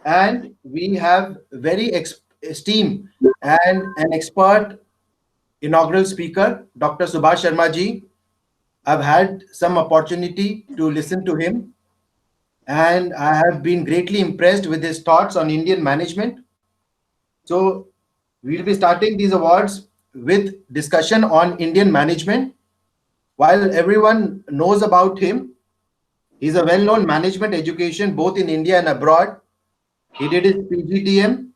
and we have very esteemed and an expert inaugural speaker, Dr. Subhash Sharma ji. I've had some opportunity to listen to him, and I have been greatly impressed with his thoughts on Indian management. So, we'll be starting these awards with discussion on Indian management. While everyone knows about him, he's a well known management education both in India and abroad. He did his PGDM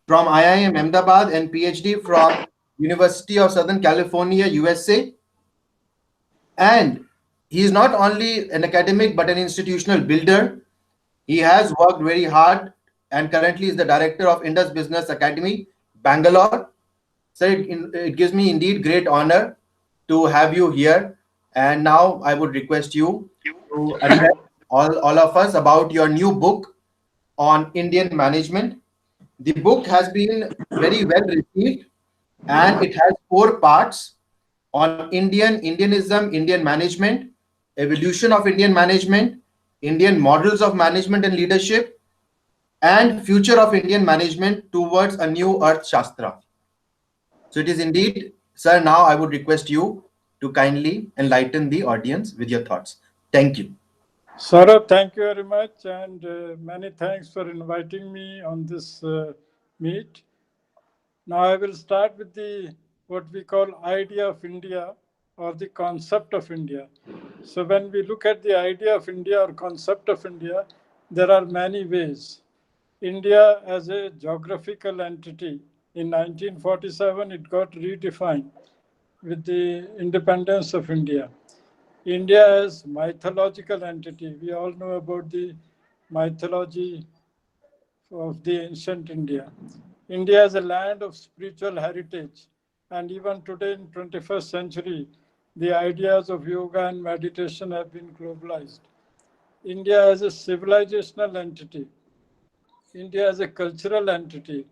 from IIM Ahmedabad and PhD from University of Southern California, USA. And he is not only an academic but an institutional builder. He has worked very hard and currently is the director of Indus Business Academy, Bangalore. So it gives me indeed great honor to have you here. And now I would request you to address all of us about your new book on Indian management. The book has been very well received and it has four parts on Indianism, Indian management, evolution of Indian management, Indian models of management and leadership, and future of Indian management towards a new Earth Shastra. So it is indeed, sir. Now I would request you to kindly enlighten the audience with your thoughts. Thank you. Saurabh, thank you very much, and many thanks for inviting me on this meet. Now I will start with the what we call idea of India or the concept of India. So when we look at the idea of India or concept of India, there are many ways. India as a geographical entity in 1947 it got redefined with the independence of India. India as mythological entity. We all know about the mythology of the ancient India. India is a land of spiritual heritage, and even today in 21st century, the ideas of yoga and meditation have been globalized. India as a civilizational entity, India as a cultural entity,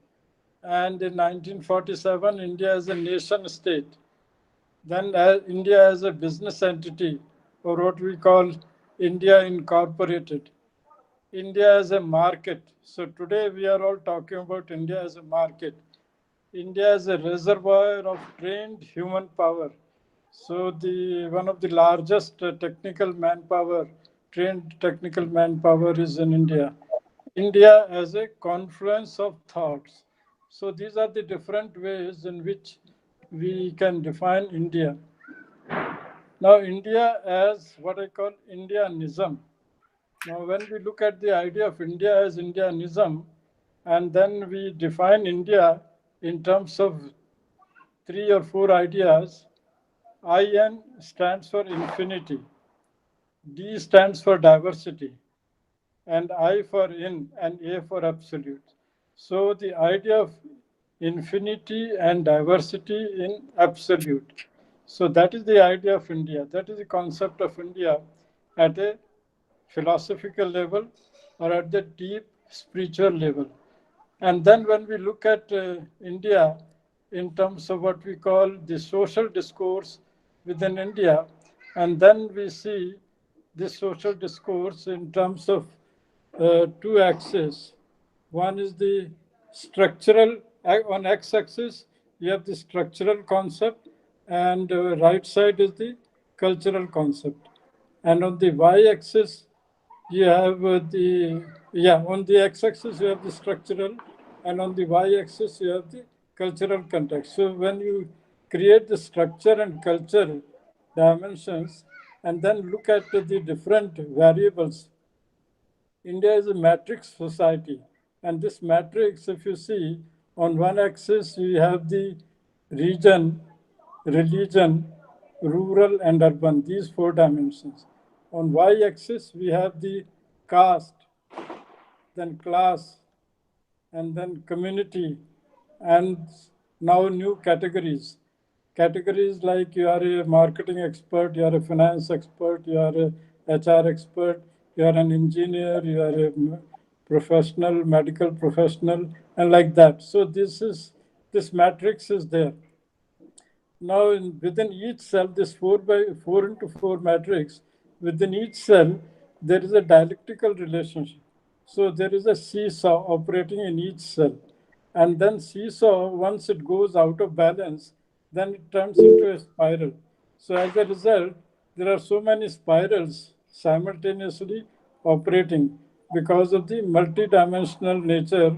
and in 1947, India as a nation state. Then India as a business entity, or what we call India Incorporated. India as a market. So today we are all talking about India as a market. India is a reservoir of trained human power. So the one of the largest technical manpower, trained technical manpower is in India. India as a confluence of thoughts. So these are the different ways in which we can define India. Now India as what I call Indianism. Now, when we look at the idea of India as Indianism, and then we define India in terms of three or four ideas, IN stands for infinity, D stands for diversity, and I for in, and A for absolute. So, the idea of infinity and diversity in absolute. So, that is the idea of India. That is the concept of India at a philosophical level or at the deep spiritual level. And then when we look at India in terms of what we call the social discourse within India, and then we see this social discourse in terms of two axes. One is the structural, on x axis, you have the structural concept, and right side is the cultural concept. And on the y axis, you have on the x axis, you have the structural, and on the y axis, you have the cultural context. So when you create the structure and culture dimensions, and then look at the different variables. India is a matrix society, and this matrix, if you see, on one axis you have the region, religion, rural, and urban, these four dimensions. On y axis, we have the caste, then class, and then community, and now new categories. Categories like you are a marketing expert, you are a finance expert, you are a HR expert, you are an engineer, you are a professional, medical professional, and like that. So this matrix is there. Now, within each cell, this 4 by 4 into 4 matrix, within each cell, there is a dialectical relationship. So there is a seesaw operating in each cell. And then seesaw, once it goes out of balance, then it turns into a spiral. So as a result, there are so many spirals simultaneously operating because of the multidimensional nature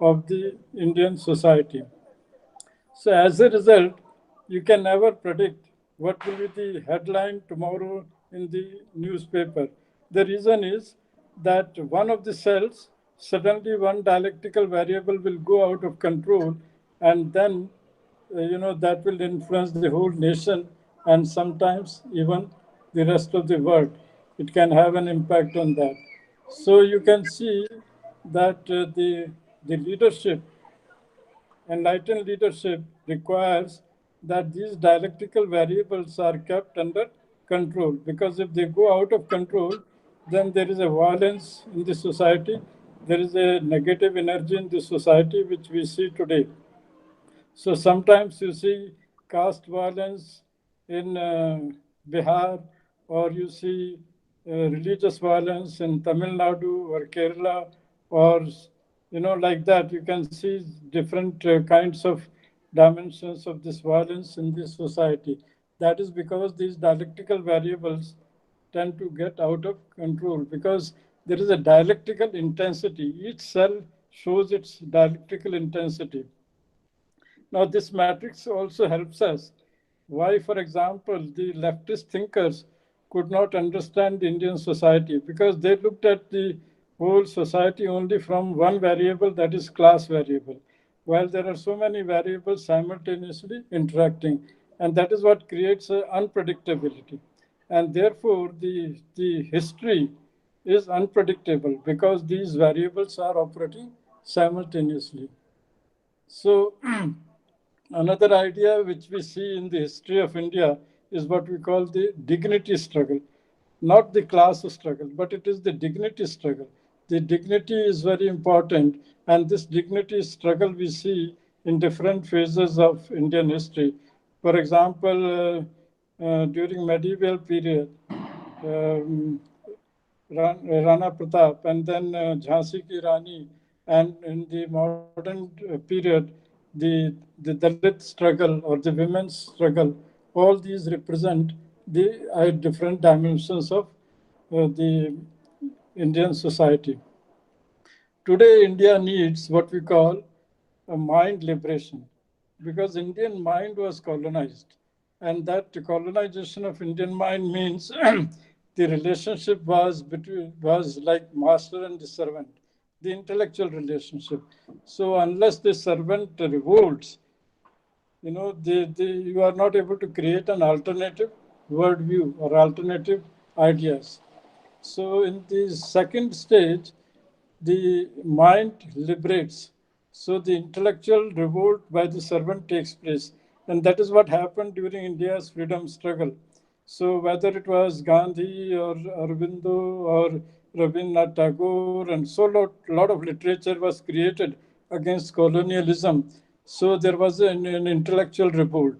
of the Indian society. So as a result, you can never predict what will be the headline tomorrow in the newspaper. The reason is that one of the cells, suddenly one dialectical variable will go out of control, and then that will influence the whole nation and sometimes even the rest of the world. It can have an impact on that. So you can see that the leadership, enlightened leadership requires that these dialectical variables are kept under control, because if they go out of control, then there is a violence in the society, there is a negative energy in the society which we see today. So sometimes you see caste violence in Bihar, or you see religious violence in Tamil Nadu or Kerala, or like that. You can see different kinds of dimensions of this violence in this society. That is because these dialectical variables tend to get out of control, because there is a dialectical intensity. Each cell shows its dialectical intensity. Now, this matrix also helps us. Why, for example, the leftist thinkers could not understand the Indian society? Because they looked at the whole society only from one variable, that is class variable, while there are so many variables simultaneously interacting. And that is what creates unpredictability. And therefore, the history is unpredictable because these variables are operating simultaneously. So, another idea which we see in the history of India is what we call the dignity struggle. Not the class struggle, but it is the dignity struggle. The dignity is very important, and this dignity struggle we see in different phases of Indian history. For example, during medieval period, um, Rana Pratap, and then Jhansi Ki Rani, and in the modern period, the Dalit struggle or the women's struggle, all these represent the different dimensions of the Indian society. Today, India needs what we call a mind liberation, because Indian mind was colonized, and that colonization of Indian mind means the relationship was like master and the servant, the intellectual relationship. So unless the servant revolts, you are not able to create an alternative worldview or alternative ideas. So in the second stage, the mind liberates. So the intellectual revolt by the servant takes place. And that is what happened during India's freedom struggle. So whether it was Gandhi or Aurobindo or Rabindranath Tagore, and so lot of literature was created against colonialism. So there was an intellectual revolt.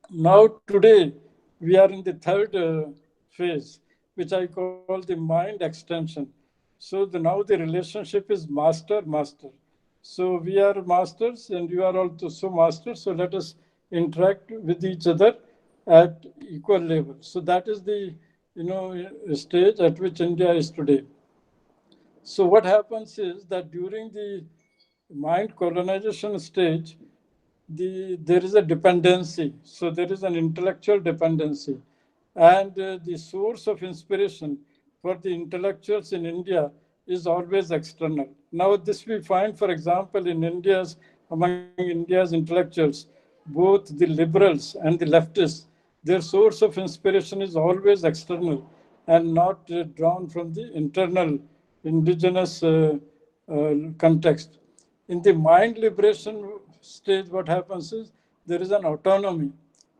Now, today, we are in the third phase, which I call the mind extension. So now the relationship is master-master. So we are masters and you are also masters. So let us interact with each other at equal level. So that is the stage at which India is today. So what happens is that during the mind colonization stage, there is a dependency. So there is an intellectual dependency, and the source of inspiration for the intellectuals in India is always external. Now, this we find, for example, in among India's intellectuals, both the liberals and the leftists, their source of inspiration is always external and not drawn from the internal indigenous context. In the mind liberation stage, what happens is there is an autonomy.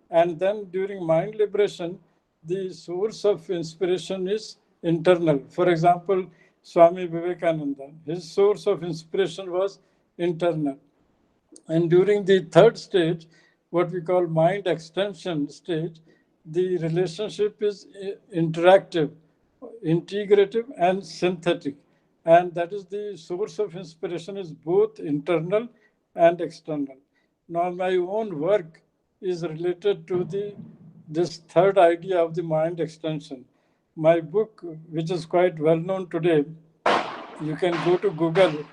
And then during mind liberation, the source of inspiration is internal. For example, Swami Vivekananda, his source of inspiration was internal. And during the third stage, what we call mind extension stage, the relationship is interactive, integrative, and synthetic. and that is the source of inspiration is both internal and external. Now, my own work is related to the this third idea of the mind extension. My book, which is quite well known today, you can go to Google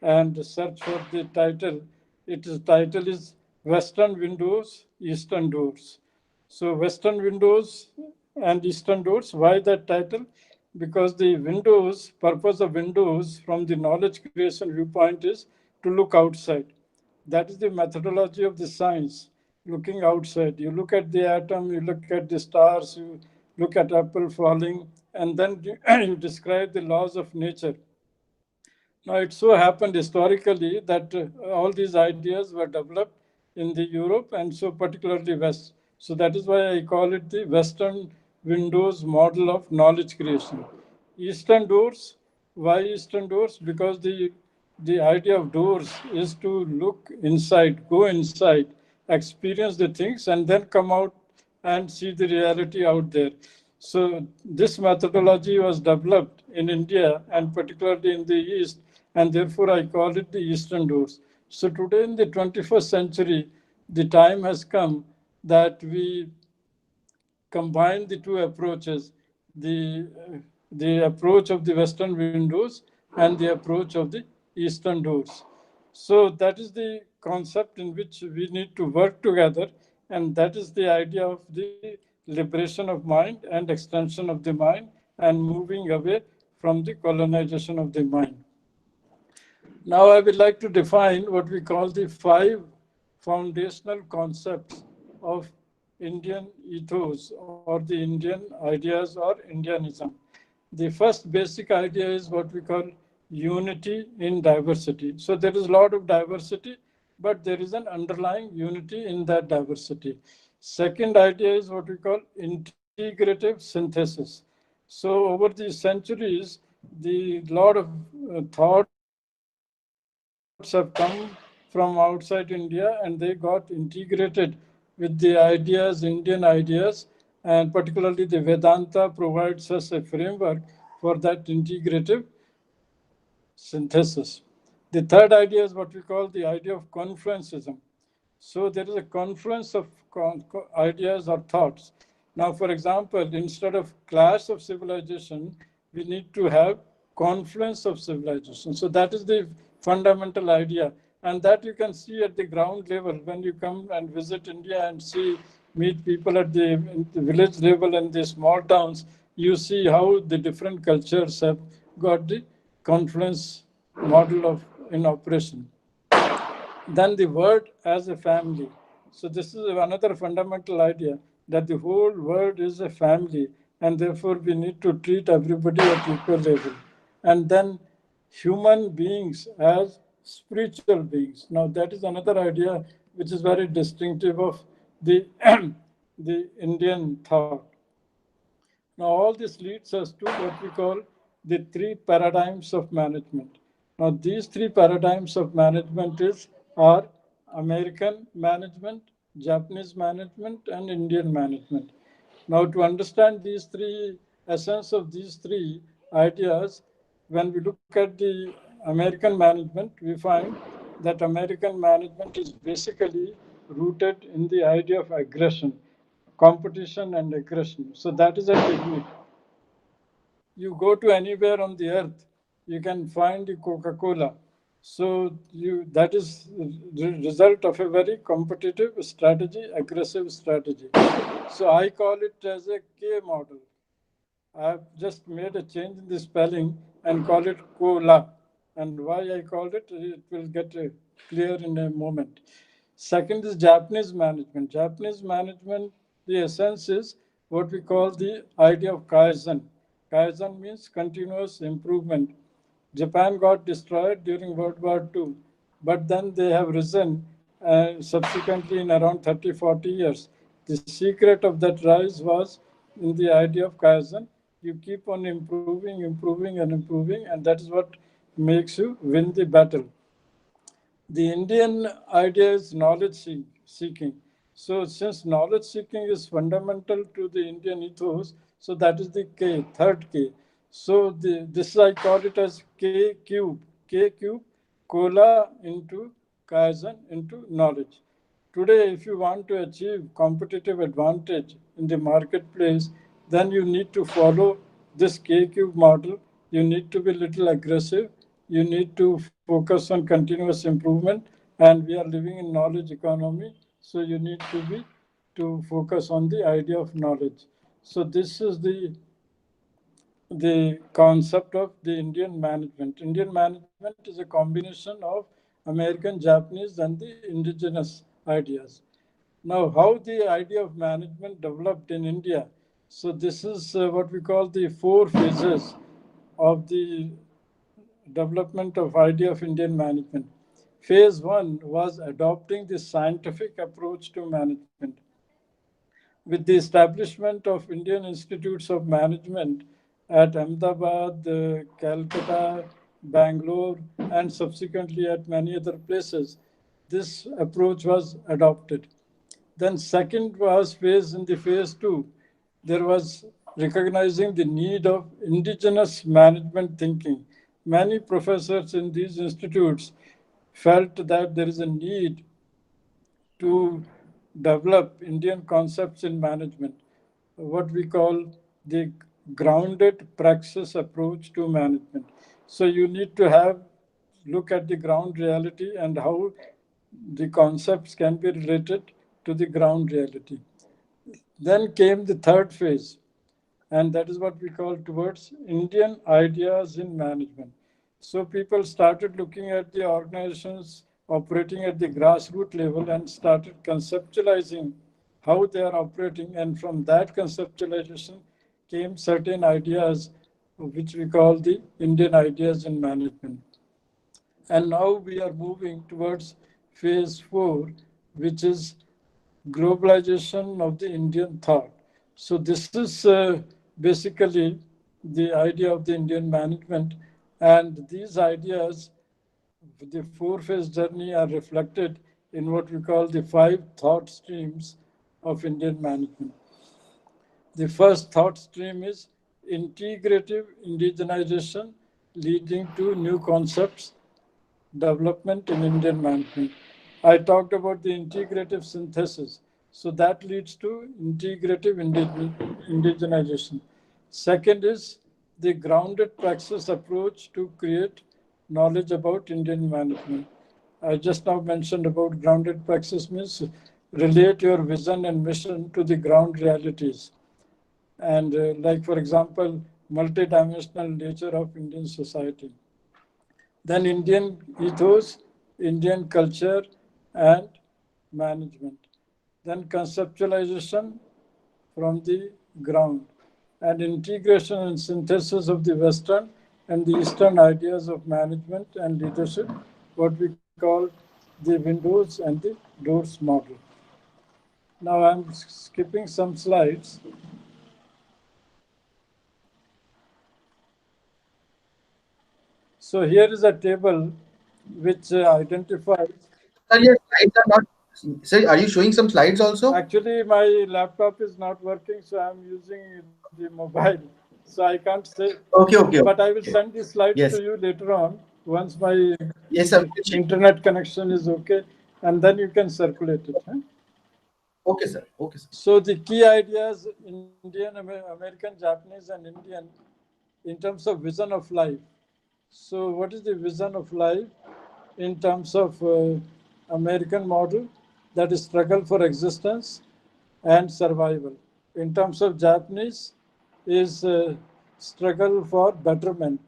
and search for the title. Its title is Western Windows, Eastern Doors. So Western Windows and Eastern Doors. Why that title? Because the windows, purpose of windows from the knowledge creation viewpoint is to look outside. That is the methodology of the science, looking outside. You look at the atom, you look at the stars, you look at apple falling, and then you describe the laws of nature. Now, it so happened historically that all these ideas were developed in the Europe and so particularly West. So that is why I call it the Western Windows model of knowledge creation. Eastern doors. Why Eastern doors? Because the idea of doors is to look inside, go inside, experience the things, and then come out and see the reality out there. So this methodology was developed in India and particularly in the East, and therefore I call it the Eastern doors. So today in the 21st century, the time has come that we combine the two approaches, the, the approach of the Western windows and the approach of the Eastern doors. So that is the concept in which we need to work together, and that is the idea of the liberation of mind and extension of the mind and moving away from the colonization of the mind. Now, I would like to define what we call the five foundational concepts of Indian ethos or the Indian ideas or Indianism. The first basic idea is what we call unity in diversity. So there is a lot of diversity, but there is an underlying unity in that diversity. Second idea is what we call integrative synthesis. So over the centuries, the lot of thoughts have come from outside India and they got integrated with the ideas, Indian ideas, and particularly the Vedanta provides us a framework for that integrative synthesis. The third idea is what we call the idea of confluencism. So there is a confluence of ideas or thoughts. Now, for example, instead of clash of civilization, we need to have confluence of civilization. So that is the fundamental idea. And that you can see at the ground level when you come and visit India and see, meet people at the village level and the small towns, you see how the different cultures have got the confluence model of in operation. Then the world as a family. So this is another fundamental idea that the whole world is a family and therefore we need to treat everybody at equal level. And then human beings as spiritual beings. Now that is another idea which is very distinctive of the, the Indian thought. Now, all this leads us to what we call the three paradigms of management. Now, these three paradigms of management are American management, Japanese management, and Indian management. Now, to understand these three essence of these three ideas, when we look at the American management, we find that American management is basically rooted in the idea of aggression, competition and aggression. So that is a technique. You go to anywhere on the earth, you can find the Coca-Cola. So that is the result of a very competitive strategy, aggressive strategy. So I call it as a K model. I've just made a change in the spelling and call it cola. And why I called it, it will get clear in a moment. Second is Japanese management. Japanese management, the essence is what we call the idea of Kaizen. Kaizen means continuous improvement. Japan got destroyed during World War II, but then they have risen subsequently in around 30, 40 years. The secret of that rise was in the idea of Kaizen. You keep on improving, improving, and improving, and that is what makes you win the battle. The Indian idea is knowledge seeking. So since knowledge seeking is fundamental to the Indian ethos, so that is the K, third K. So this I call it as K cube. K cube, cola into Kaizen into knowledge. Today, if you want to achieve competitive advantage in the marketplace, then you need to follow this K cube model. You need to be little aggressive. You need to focus on continuous improvement. And we are living in knowledge economy, so you need to focus on the idea of knowledge. So this is the concept of the Indian management. Indian management is a combination of American, Japanese, and the indigenous ideas. Now, how the idea of management developed in India. So, this is what we call the four phases of the development of idea of Indian management. Phase one was adopting the scientific approach to management. With the establishment of Indian Institutes of Management at Ahmedabad, Calcutta, Bangalore, and subsequently at many other places, this approach was adopted. Then second was phase in the phase two. There was recognizing the need of indigenous management thinking. Many professors in these institutes felt that there is a need to develop Indian concepts in management, what we call the grounded praxis approach to management. So you need to have look at the ground reality and how the concepts can be related to the ground reality. Then came the third phase, and that is what we call towards Indian ideas in management. So people started looking at the organizations operating at the grassroots level and started conceptualizing how they are operating, and from that conceptualization came certain ideas which we call the Indian ideas in management. And now we are moving towards phase four, which is globalization of the Indian thought. So this is basically the idea of the Indian management, and these ideas, the four-phase journey, are reflected in what we call the five thought streams of Indian management. The first thought stream is integrative indigenization, leading to new concepts development in Indian management. I talked about the integrative synthesis. So that leads to integrative indigenization. Second is the grounded praxis approach to create knowledge about Indian management. I just now mentioned about grounded praxis means relate your vision and mission to the ground realities. And like, for example, multidimensional nature of Indian society. Then Indian ethos, Indian culture, and management. Then conceptualization from the ground, and integration and synthesis of the Western and the Eastern ideas of management and leadership, what we call the windows and the doors model. Now I'm skipping some slides. So here is a table which identifies. Sir, your slides are not. Sir, are you showing some slides also? Actually, my laptop is not working, so I'm using the mobile. So I can't say. Okay. But I will send the slides Yes. to you later on once my Yes, sir. internet connection is okay, and then you can circulate it. Huh? Okay, sir. Okay, sir. So the key ideas, Indian, American, Japanese, and Indian, in terms of vision of life. So what is the vision of life in terms of American model? That is struggle for existence and survival. In terms of Japanese, is struggle for betterment,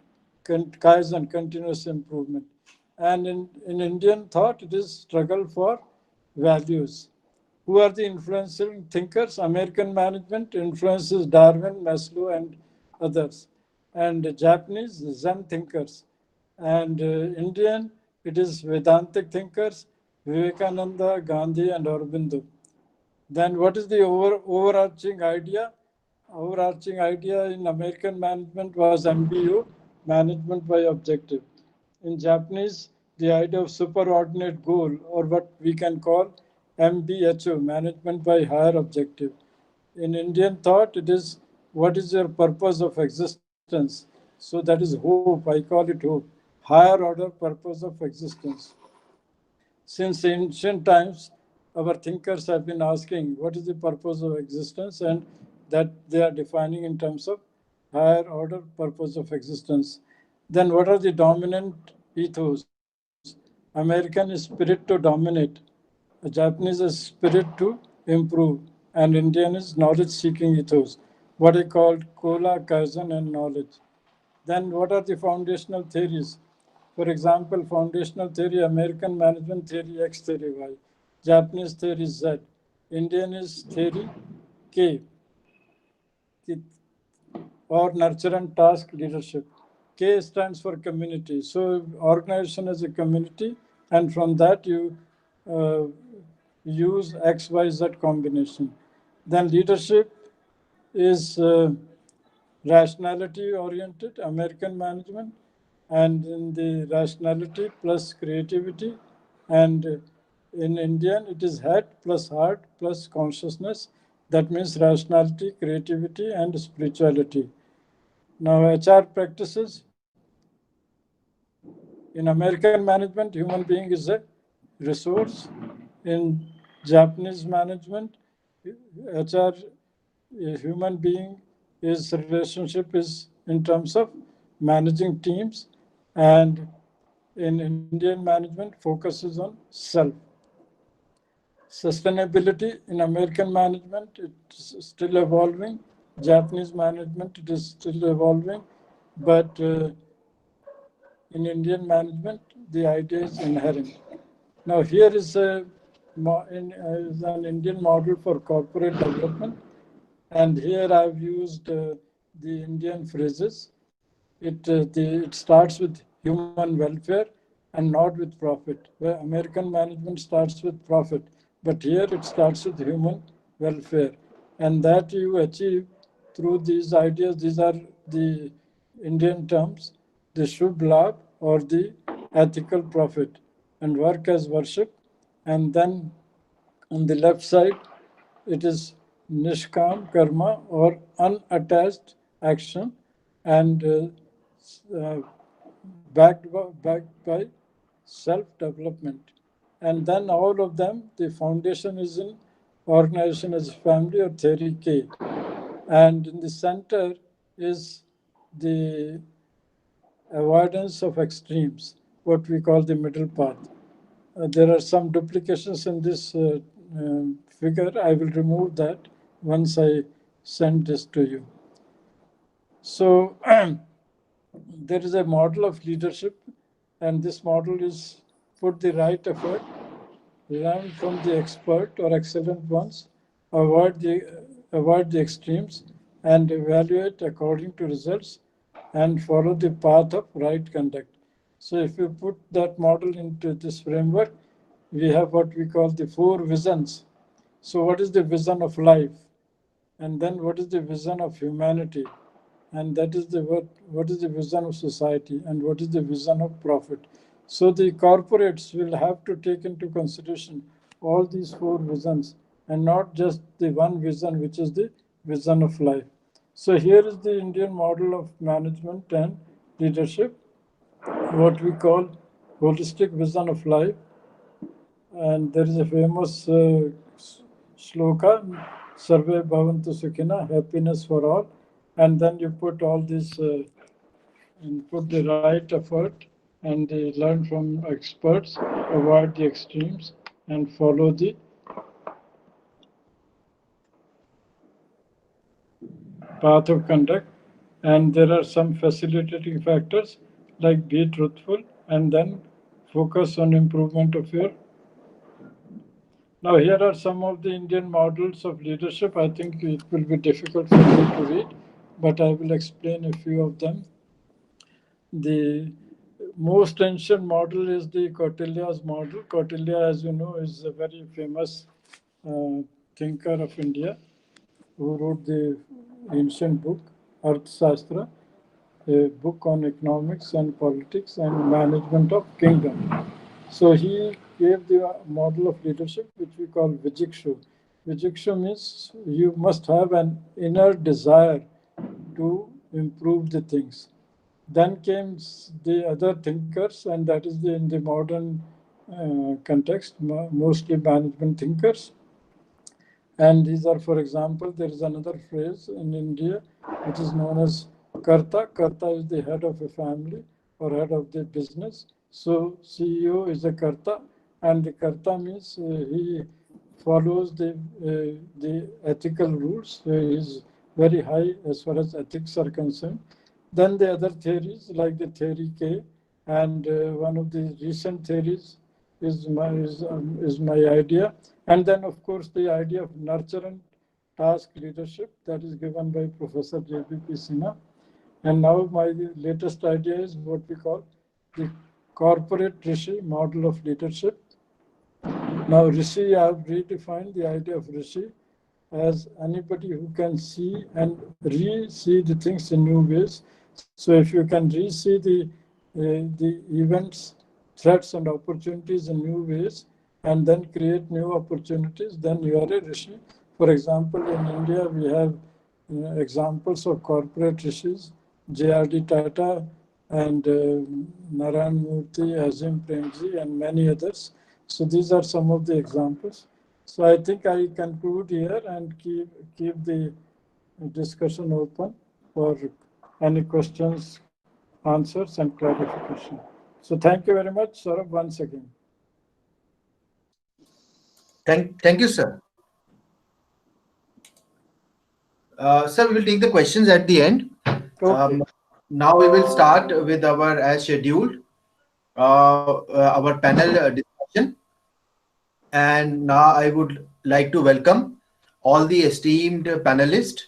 kaizen, continuous improvement. And in Indian thought, it is struggle for values. Who are the influential thinkers? American management influences Darwin, Maslow, and others. And Japanese, Zen thinkers. And Indian, it is Vedantic thinkers, Vivekananda, Gandhi, and Aurobindo. Then what is the overarching idea? Overarching idea in American management was MBO, management by objective. In Japanese, the idea of superordinate goal, or what we can call MBHO, management by higher objective. In Indian thought, it is what is your purpose of existence? So that is hope. I call it hope. Higher order purpose of existence. Since ancient times, our thinkers have been asking what is the purpose of existence, and that they are defining in terms of higher order purpose of existence. Then, what are the dominant ethos? American is spirit to dominate, Japanese is spirit to improve, and Indian is knowledge seeking ethos, what I called Kola, Kaizen, and knowledge. Then, what are the foundational theories? For example, foundational theory, American management theory, X theory, Y. Japanese theory, Z. Indian is theory, K, or nurture and task leadership. K stands for community. So, organization is a community, and from that you uh, use X, Y, Z combination. Then, leadership is rationality oriented, American management, and in the rationality plus creativity, and in Indian it is head plus heart plus consciousness. That means rationality, creativity, and spirituality. Now, HR practices in American management, human being is a resource. In Japanese management, HR, a human being, is relationship is in terms of managing teams, and in Indian management focuses on self. Sustainability in American management, it's still evolving. Japanese management, it is still evolving, but in Indian management, the idea is inherent. Now, here is is an Indian model for corporate development, and here I've used the Indian phrases. It starts with human welfare and not with profit. Where American management starts with profit, but here it starts with human welfare, and that you achieve through these ideas. These are the Indian terms: the Shubh Labh or the ethical profit, and work as worship. And then on the left side, it is Nishkam Karma or unattached action, and uh, backed by self development. And then all of them, the foundation is in organization as a family or theory K. And in the center is the avoidance of extremes, what we call the middle path. There are some duplications in this figure. I will remove that once I send this to you. So there is a model of leadership, and this model is put the right effort, learn from the expert or excellent ones, avoid the extremes, and evaluate according to results, and follow the path of right conduct. So if you put that model into this framework, we have what we call the four visions. So what is the vision of life? And then what is the vision of humanity? And that is the what is the vision of society, and what is the vision of profit? So the corporates will have to take into consideration all these four visions, and not just the one vision, which is the vision of life. So here is the Indian model of management and leadership, what we call holistic vision of life. And there is a famous shloka, Sarve Bhavantu Sukhina, happiness for all. And then you put all this and put the right effort, and learn from experts, avoid the extremes, and follow the path of conduct. And there are some facilitating factors like be truthful, and then focus on improvement of your. Now, here are some of the Indian models of leadership. I think it will be difficult for you to read, but I will explain a few of them. The most ancient model is the Kautilya's model. Kautilya, as you know, is a very famous thinker of India who wrote the ancient book, Arthashastra, a book on economics and politics and management of kingdom. So he gave the model of leadership, which we call Vijikshu. Vijikshu means you must have an inner desire to improve the things. Then came the other thinkers, and that is in the modern context, mostly management thinkers. And these are, for example, there is another phrase in India which is known as Karta. Karta is the head of a family or head of the business. So CEO is a Karta, and the Karta means he follows the ethical rules. So he is very high as far as ethics are concerned. Then the other theories like the theory K, and one of the recent theories is my idea. And then, of course, the idea of nurture and task leadership that is given by Professor J.B.P. Sinha. And now my latest idea is what we call the corporate Rishi model of leadership. Now, Rishi, I have redefined the idea of Rishi as anybody who can see and re-see the things in new ways. So if you can re-see the events, threats and opportunities in new ways, and then create new opportunities, then you are a Rishi. For example, in India, we have examples of corporate Rishis, J.R.D. Tata and Narayan Murthy, Azim Premji, and many others. So these are some of the examples. So I think I conclude here and keep the discussion open for any questions, answers, and clarification. So thank you very much, Saurabh, once again. Thank you, sir. Sir, we will take the questions at the end. Okay. Now we will start with our, as scheduled, our panel discussion. And now I would like to welcome all the esteemed panelists,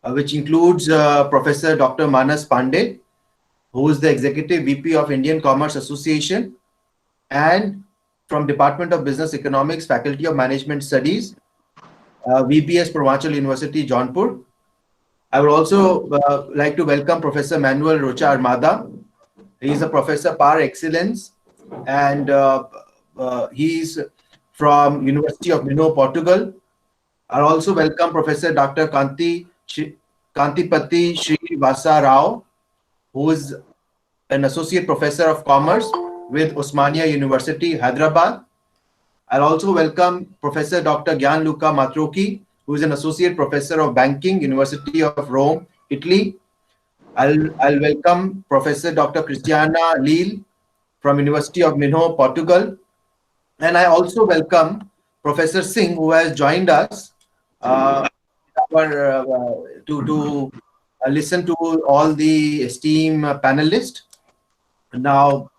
which includes Professor Dr. Manas Pandey, who is the Executive VP of Indian Commerce Association, and from Department of Business Economics, Faculty of Management Studies, VPS Purvanchal University, Jaunpur. I would also like to welcome Professor Manuel Rocha Armada. He is a professor par excellence, and he is from University of Minho, Portugal. I also welcome Professor Dr. Kantipati Srivasa Rao, who is an Associate Professor of Commerce with Osmania University, Hyderabad. I'll also welcome Professor Dr. Gianluca Matrocchi, who is an Associate Professor of Banking, University of Rome, Italy. I'll welcome Professor Dr. Cristiana Lille from University of Minho, Portugal. And I also welcome Professor Singh, who has joined us to listen to all the esteemed panelists. Now,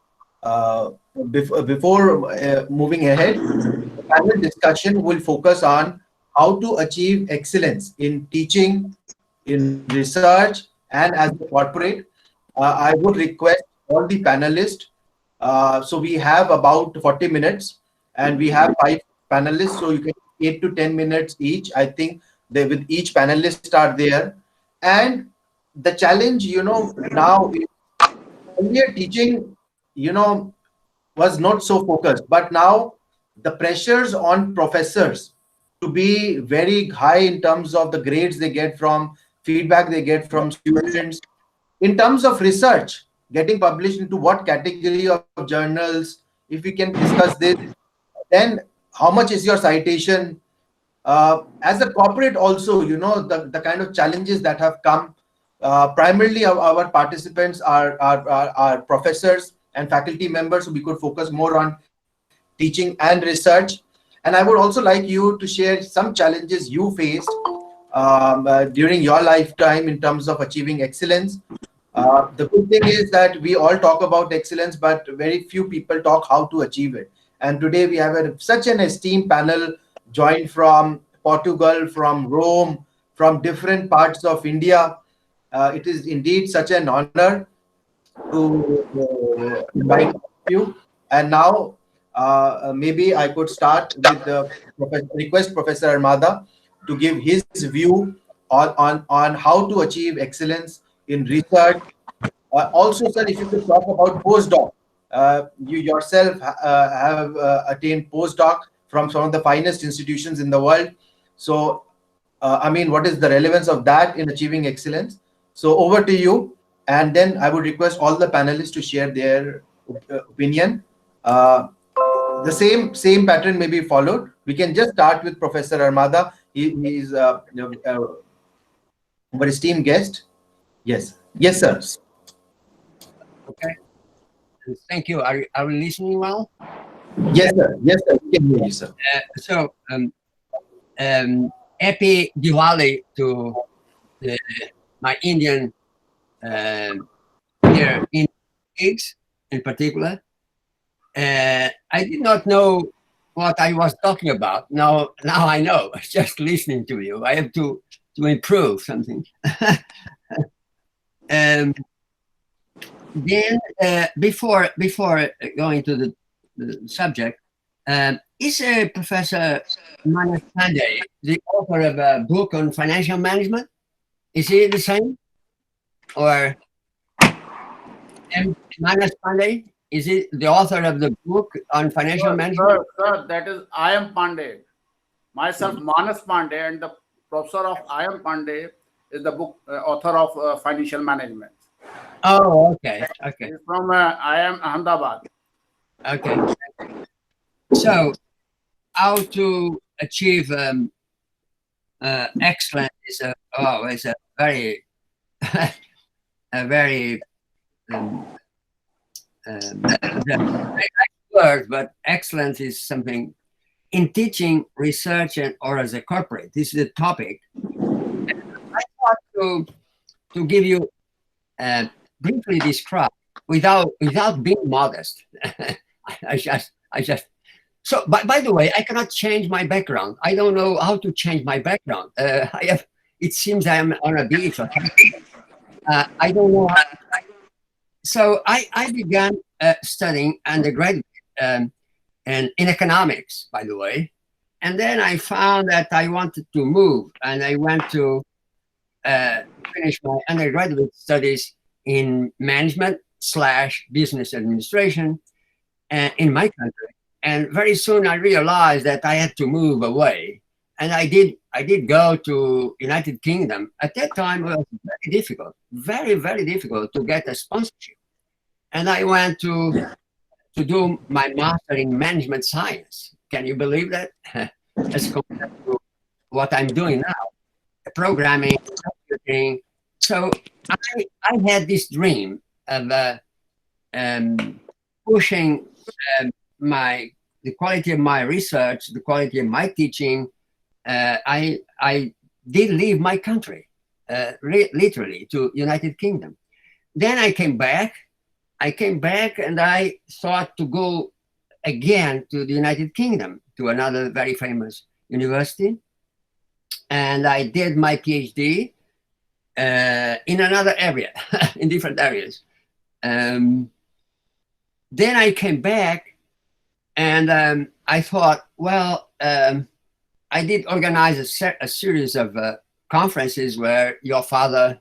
before moving ahead, the panel discussion will focus on how to achieve excellence in teaching, in research, and as a corporate. I would request all the panelists. So we have about 40 minutes, and we have 5 panelists, so you can 8 to 10 minutes each. I think they with each panelist are there, and the challenge, now earlier teaching, was not so focused, but now the pressures on professors to be very high in terms of the grades they get from feedback they get from students, in terms of research getting published into what category of journals, if we can discuss this, then how much is your citation, as a corporate also, the kind of challenges that have come. Primarily our participants are professors and faculty members, so we could focus more on teaching and research. And I would also like you to share some challenges you faced during your lifetime in terms of achieving excellence. The good thing is that we all talk about excellence, but very few people talk how to achieve it. And today we have such an esteemed panel joined from Portugal, from Rome, from different parts of India. It is indeed such an honor to invite you. And now maybe I could start with the request Professor Armada to give his view on how to achieve excellence in research. Also, sir, if you could talk about postdoc. You yourself have attained postdoc from some of the finest institutions in the world. So, I mean, what is the relevance of that in achieving excellence? So over to you. and then I would request all the panelists to share their opinion. The same pattern may be followed. We can just start with Professor Armada. He is our esteemed guest. Yes, yes, sir. Okay. Thank you. Are we listening well? Yes, sir. Yes, sir. We can hear you, sir. So, happy Diwali to my Indian here in gigs in particular. I did not know what I was talking about. Now I know. Just listening to you, I have to improve something. Then before going to the subject, is Professor Manas Pandey the author of a book on financial management? Is he the same? Or Manas Pandey, is he the author of the book on financial management? Sir, that is I am Pandey. Myself, Manas Pandey, and the professor of I am Pandey is the book author of financial management. Oh, okay. He's from I am Ahmedabad. Okay. So, how to achieve excellence is a very a very word, but excellence is something in teaching, research, or as a corporate. This is the topic. I thought to give you briefly describe without being modest. I just. So, by the way, I cannot change my background. I don't know how to change my background. It seems I am on a beach. I don't know. So I began studying undergraduate and in economics, by the way. And then I found that I wanted to move, and I went to finish my undergraduate studies in management/business administration in my country. And very soon I realized that I had to move away. And I did go to United Kingdom. At that time, it was very difficult, very, very difficult to get a sponsorship. And I went to do my master in management science. Can you believe that? As compared to what I'm doing now, programming, computing. So I had this dream of pushing the quality of my research, the quality of my teaching. I did leave my country, literally, to United Kingdom. Then I came back. And I thought to go again to the United Kingdom, to another very famous university. And I did my PhD in another area, in different areas. Then I came back, and I thought, well, I did organize a series of conferences where your father,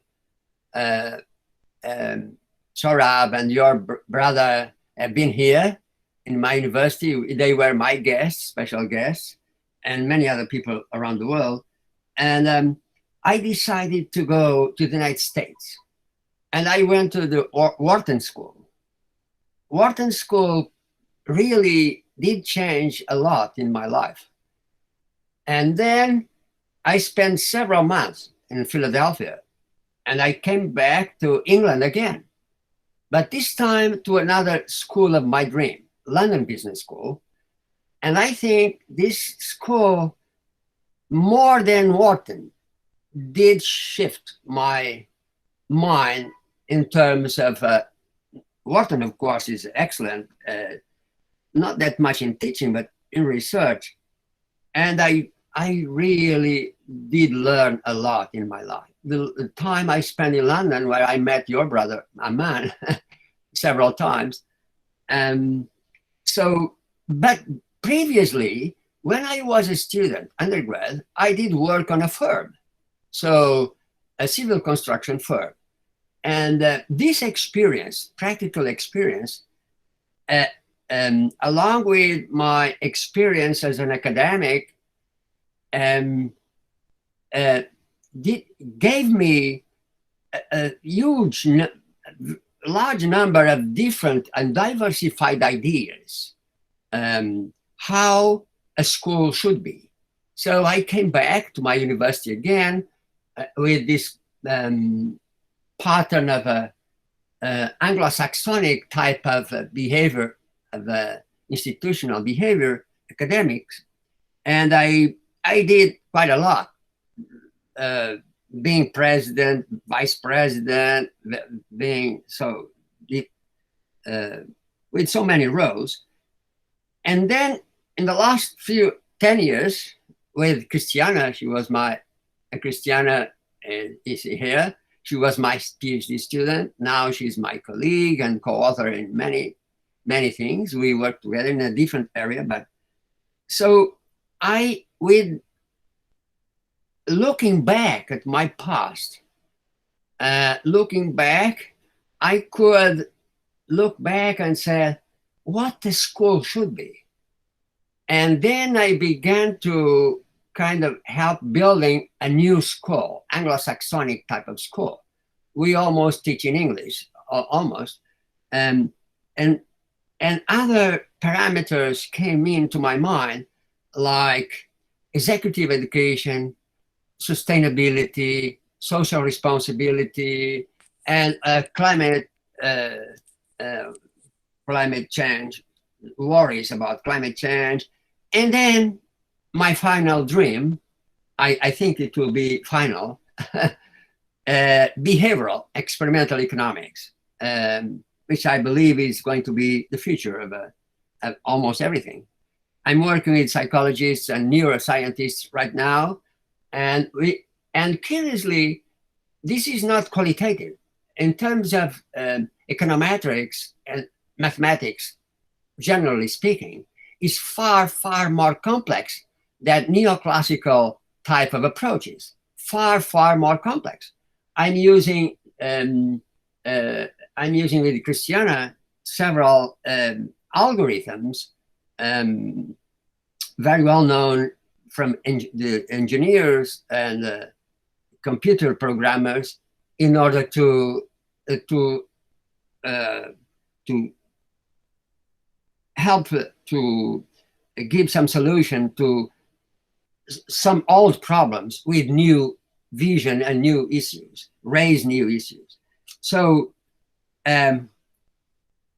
Sorab, and your brother have been here in my university. They were my guests, special guests, and many other people around the world. And I decided to go to the United States. And I went to the Wharton School. Wharton School really did change a lot in my life. And then I spent several months in Philadelphia. And I came back to England again. But this time to another school of my dream, London Business School. And I think this school, more than Wharton, did shift my mind in terms of Wharton, of course, is excellent, not that much in teaching, but in research. And I really did learn a lot in my life. The time I spent in London, where I met your brother, Aman, several times. But previously, when I was a student, undergrad, I did work on a firm. So a civil construction firm. And this experience, practical experience, along with my experience as an academic, gave me a huge large number of different and diversified ideas how a school should be. So I came back to my university again with this pattern of a Anglo-Saxonic type of behavior, of institutional behavior, academics, and I did quite a lot. Being president, vice president, being so with so many roles. And then in the last 10 years with Christiana, Christiana is here. She was my PhD student. Now she's my colleague and co-author in many, many things. We work together in a different area, but so with looking back at my past, looking back, I could look back and say what the school should be. And then I began to kind of help building a new school, Anglo-Saxonic type of school. We almost teach in English, almost. And other parameters came into my mind, like executive education, sustainability, social responsibility, and climate change, worries about climate change. And then my final dream, I think it will be final, behavioral experimental economics, which I believe is going to be the future of almost everything. I'm working with psychologists and neuroscientists right now, and curiously, this is not qualitative. In terms of econometrics and mathematics, generally speaking, is far, far more complex than neoclassical type of approaches. Far, far more complex. I'm using with Christiana several algorithms, very well known from the engineers and computer programmers, in order to help to give some solution to some old problems with new vision and new issues, raise new issues. So it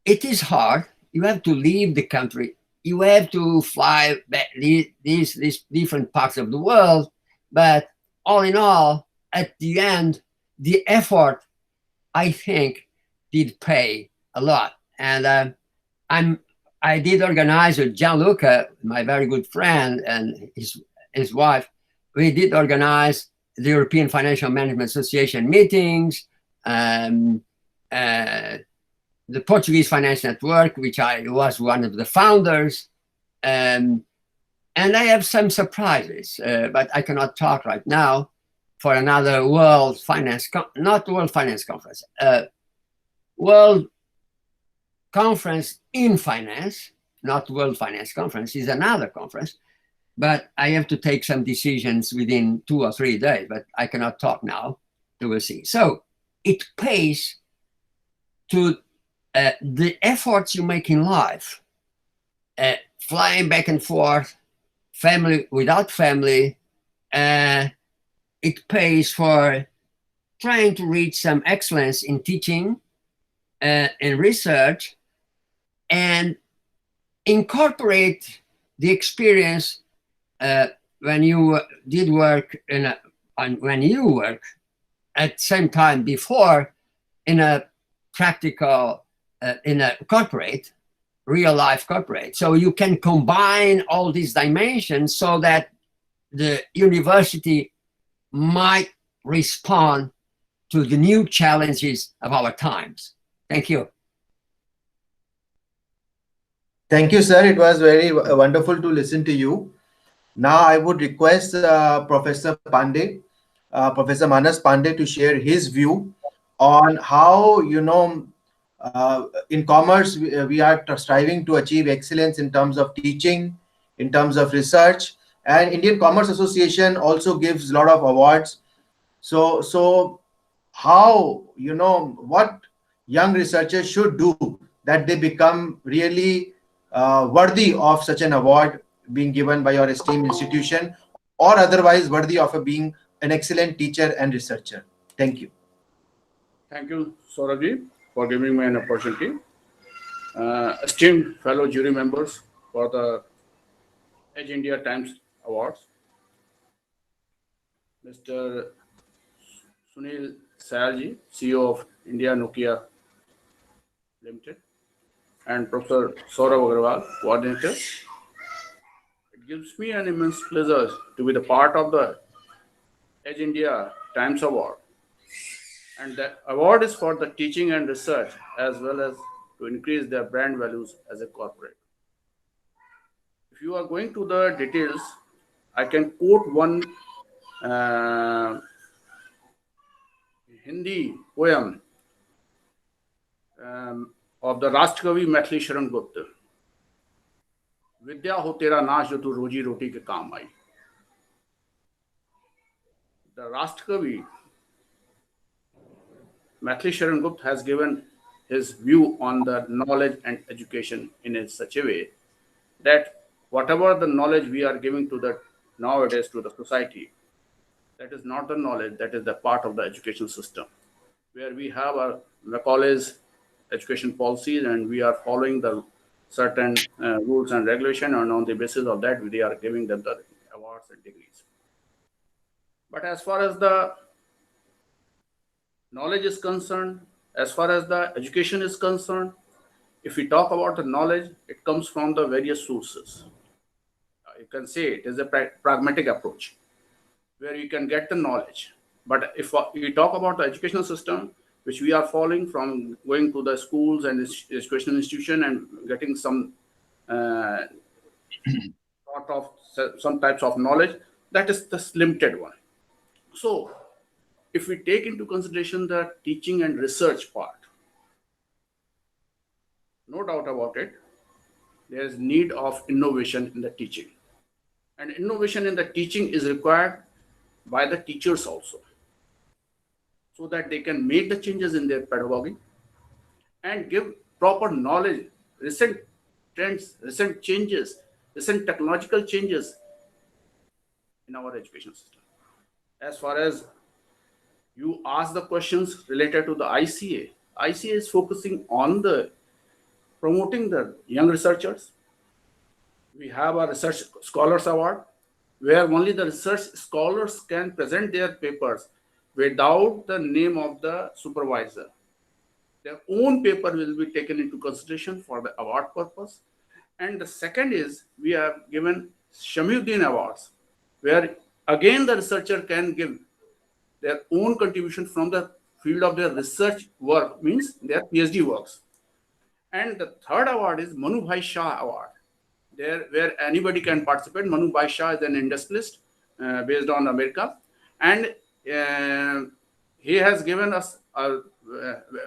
is hard. You have to leave the country. You have to fly back these different parts of the world. But all in all, at the end, the effort, I think, did pay a lot. And I did organize with Gianluca, my very good friend, and his wife. We did organize the European Financial Management Association meetings, the Portuguese Finance Network, which I was one of the founders, and I have some surprises, but I cannot talk right now, for another World Finance, not World Finance Conference, World Conference in Finance, not World Finance Conference, is another conference, but I have to take some decisions within 2 or 3 days, but I cannot talk now, we will see. So it pays to the efforts you make in life, flying back and forth, family without family, it pays for trying to reach some excellence in teaching and research, and incorporate the experience when you did work when you work at the same time before in a practical, in a corporate, real life corporate. So you can combine all these dimensions so that the university might respond to the new challenges of our times. Thank you. Thank you, sir. It was very wonderful to listen to you. Now I would request Professor Pandey, Professor Manas Pandey, to share his view on how, in commerce, we are striving to achieve excellence in terms of teaching, in terms of research, and Indian Commerce Association also gives a lot of awards. So how, what young researchers should do that they become really worthy of such an award being given by your esteemed institution, or otherwise worthy of being an excellent teacher and researcher? Thank you. Thank you, Saurabh, for giving me an opportunity. Esteemed fellow jury members for the Edge India Times Awards, Mr. Sunil Sayalji, CEO of India Nokia Limited, and Professor Saurabh Agarwal, coordinator. It gives me an immense pleasure to be the part of the Edge India Times Award. And the award is for the teaching and research as well as to increase their brand values as a corporate. If you are going to the details, I can quote one Hindi poem of the Rashtravi Maithili Sharan Gupta. विद्या हो तेरा नाश जो तू रोजी रोटी के काम आई. The Rashtravi Maithili Sharan Gupta has given his view on the knowledge and education in such a way that whatever the knowledge we are giving to the nowadays to the society, that is not the knowledge, that is the part of the education system, where we have our Macaulay's education policies and we are following the certain rules and regulation, and on the basis of that we are giving them the awards and degrees. But as far as the knowledge is concerned, as far as the education is concerned, if we talk about the knowledge, it comes from the various sources. You can say it is a pragmatic approach where you can get the knowledge. But if we talk about the educational system, which we are following from going to the schools and educational institution and getting some sort of some types of knowledge, that is the limited one. So if we take into consideration the teaching and research part, no doubt about it, there is need of innovation in the teaching. And innovation in the teaching is required by the teachers also, so that they can make the changes in their pedagogy and give proper knowledge, recent trends, recent changes, recent technological changes in our education system. As far as you ask the questions related to the ICA, ICA is focusing on the promoting the young researchers. We have a Research Scholars Award, where only the research scholars can present their papers without the name of the supervisor. Their own paper will be taken into consideration for the award purpose. And the second is we have given Shamiuddin Awards, where again the researcher can give their own contribution from the field of their research work, means their PhD works. And the third award is Manu Bhai Shah Award, there where anybody can participate. Manu Bhai Shah is an industrialist based on America, and he has given us a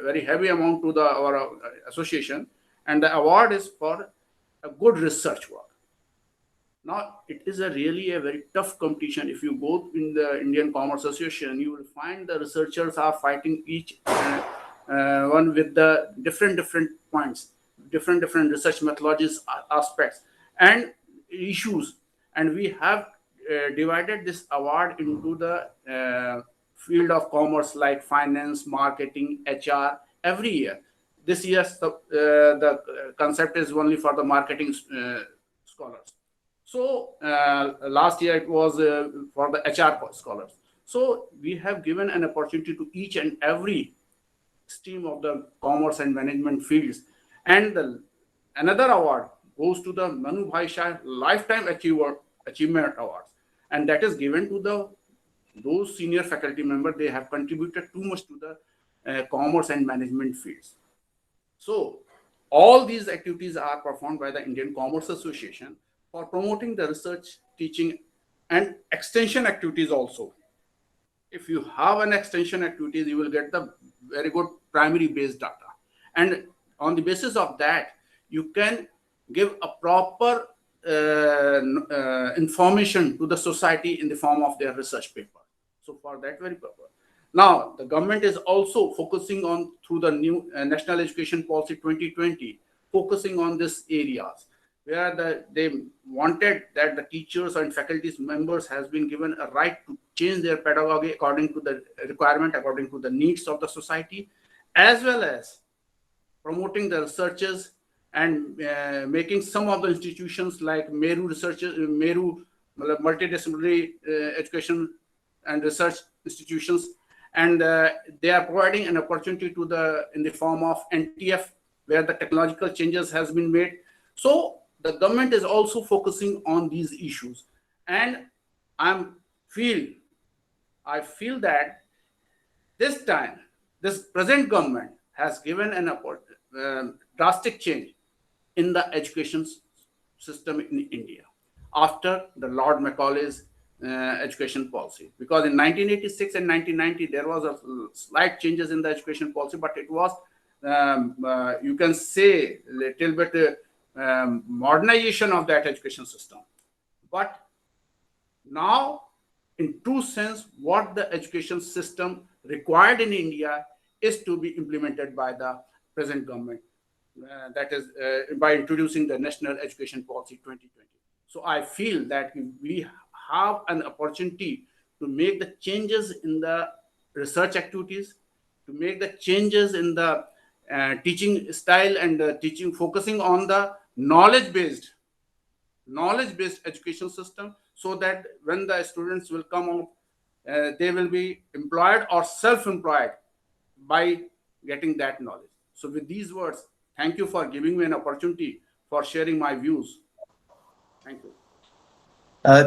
very heavy amount to our association, and the award is for a good research work. Now, it is really a very tough competition. If you go in the Indian Commerce Association, you will find the researchers are fighting each one with the different points, different research methodologies, aspects, and issues. And we have divided this award into the field of commerce, like finance, marketing, HR, every year. This year, the concept is only for the marketing scholars. So last year it was for the HR scholars. So we have given an opportunity to each and every stream of the commerce and management fields. And another award goes to the Manu Bhai Shah Lifetime Achievement Awards. And that is given to those senior faculty members. They have contributed too much to the commerce and management fields. So all these activities are performed by the Indian Commerce Association for promoting the research, teaching, and extension activities also. If you have an extension activities, you will get the very good primary based data. And on the basis of that, you can give a proper information to the society in the form of their research paper. So for that very purpose. Now, the government is also focusing on through the new National Education Policy 2020, focusing on these areas where they wanted that the teachers and faculty members has been given a right to change their pedagogy according to the requirement, according to the needs of the society, as well as promoting the researches and making some of the institutions like Meru researchers, Meru multidisciplinary education and research institutions, and they are providing an opportunity to the in the form of NTF, where the technological changes has been made. So the government is also focusing on these issues, and I feel that this time this present government has given an drastic change in the education system in India after the Lord Macaulay's education policy, because in 1986 and 1990 there was a slight changes in the education policy, but it was you can say a little bit modernization of that education system. But now, in true sense, what the education system required in India is to be implemented by the present government, that is by introducing the National Education Policy 2020. So I feel that we have an opportunity to make the changes in the research activities, to make the changes in the teaching style and teaching, focusing on the knowledge-based education system, so that when the students will come out, they will be employed or self-employed by getting that knowledge. So with these words, thank you for giving me an opportunity for sharing my views. Thank you.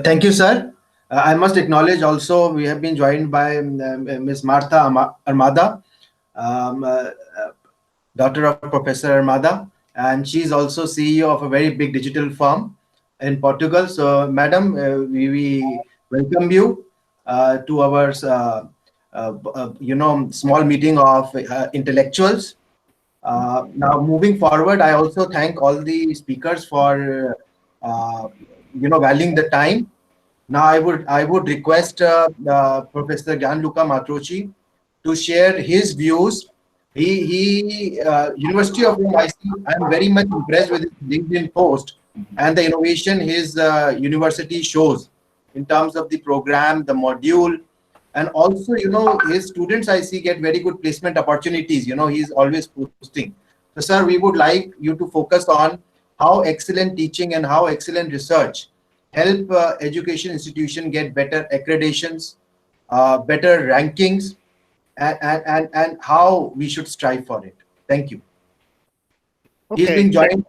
Thank you, sir. I must acknowledge also we have been joined by Ms. Martha Armada, daughter of Professor Armada, and she is also CEO of a very big digital firm in Portugal. So, madam, we welcome you to our small meeting of intellectuals. Now, moving forward, I also thank all the speakers for valuing the time. Now, I would request Professor Gianluca Matroci to share his views. University of Rome, I'm very much impressed with his LinkedIn post and the innovation his university shows in terms of the program, the module, and also, his students I see get very good placement opportunities. He's always posting. So, sir, we would like you to focus on how excellent teaching and how excellent research help education institution get better accreditations, better rankings, and how we should strive for it. Thank you. Okay. He's been joined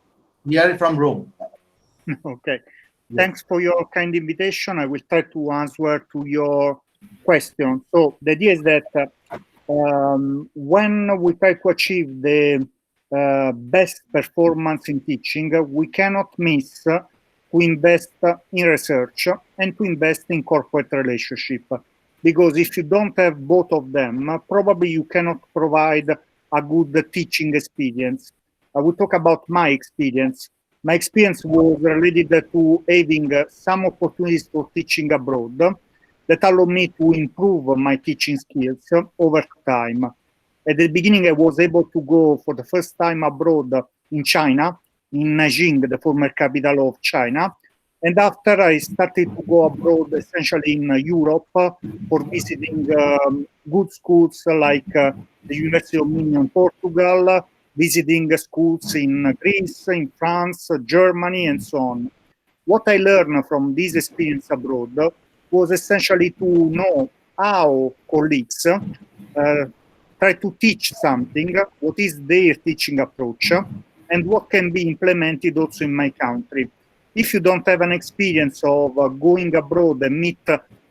here from Rome. Okay. Thanks for your kind invitation. I will try to answer to your question. So the idea is that when we try to achieve the best performance in teaching, we cannot miss to invest in research and to invest in corporate relationship. Because if you don't have both of them, probably you cannot provide a good teaching experience. I will talk about my experience. My experience was related to having some opportunities for teaching abroad that allowed me to improve my teaching skills over time. At the beginning, I was able to go for the first time abroad in China, in Nanjing, the former capital of China. And after, I started to go abroad, essentially in Europe, for visiting good schools like the University of Minho in Portugal, visiting schools in Greece, in France, Germany, and so on. What I learned from this experience abroad was essentially to know how colleagues try to teach something, what is their teaching approach, and what can be implemented also in my country. If you don't have an experience of going abroad and meet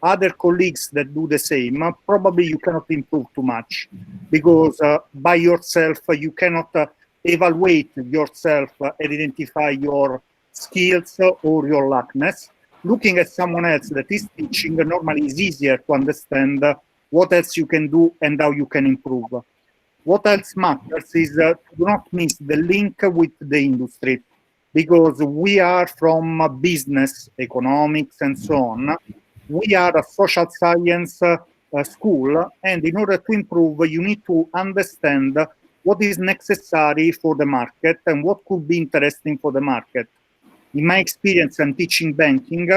other colleagues that do the same, probably you cannot improve too much, because by yourself, you cannot evaluate yourself and identify your skills or your lackness. Looking at someone else that is teaching normally is easier to understand what else you can do and how you can improve. What else matters is to not miss the link with the industry, because we are from business, economics, and so on. We are a social science school, and in order to improve, you need to understand what is necessary for the market and what could be interesting for the market. In my experience, I'm teaching banking.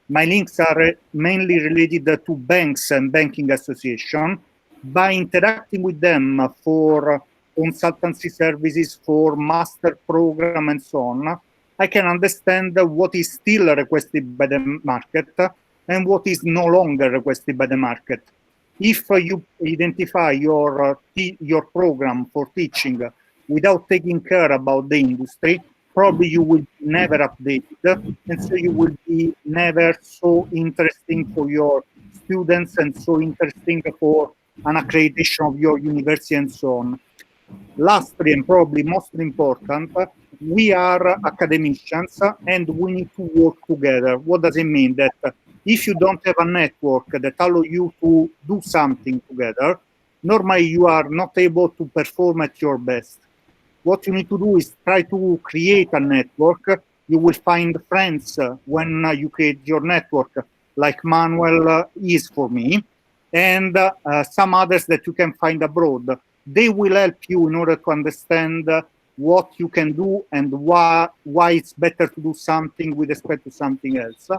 My links are mainly related to banks and banking association. By interacting with them for consultancy services, for master program and so on, I can understand what is still requested by the market and what is no longer requested by the market. If you identify your program for teaching without taking care about the industry, probably you will never update it, and so you will be never so interesting for your students and so interesting for an accreditation of your university and so on. Lastly, and probably most important, we are academicians and we need to work together. What does it mean? That if you don't have a network that allows you to do something together, normally you are not able to perform at your best. What you need to do is try to create a network. You will find friends when you create your network, like Manuel is for me, and some others that you can find abroad. They will help you in order to understand what you can do and why it's better to do something with respect to something else.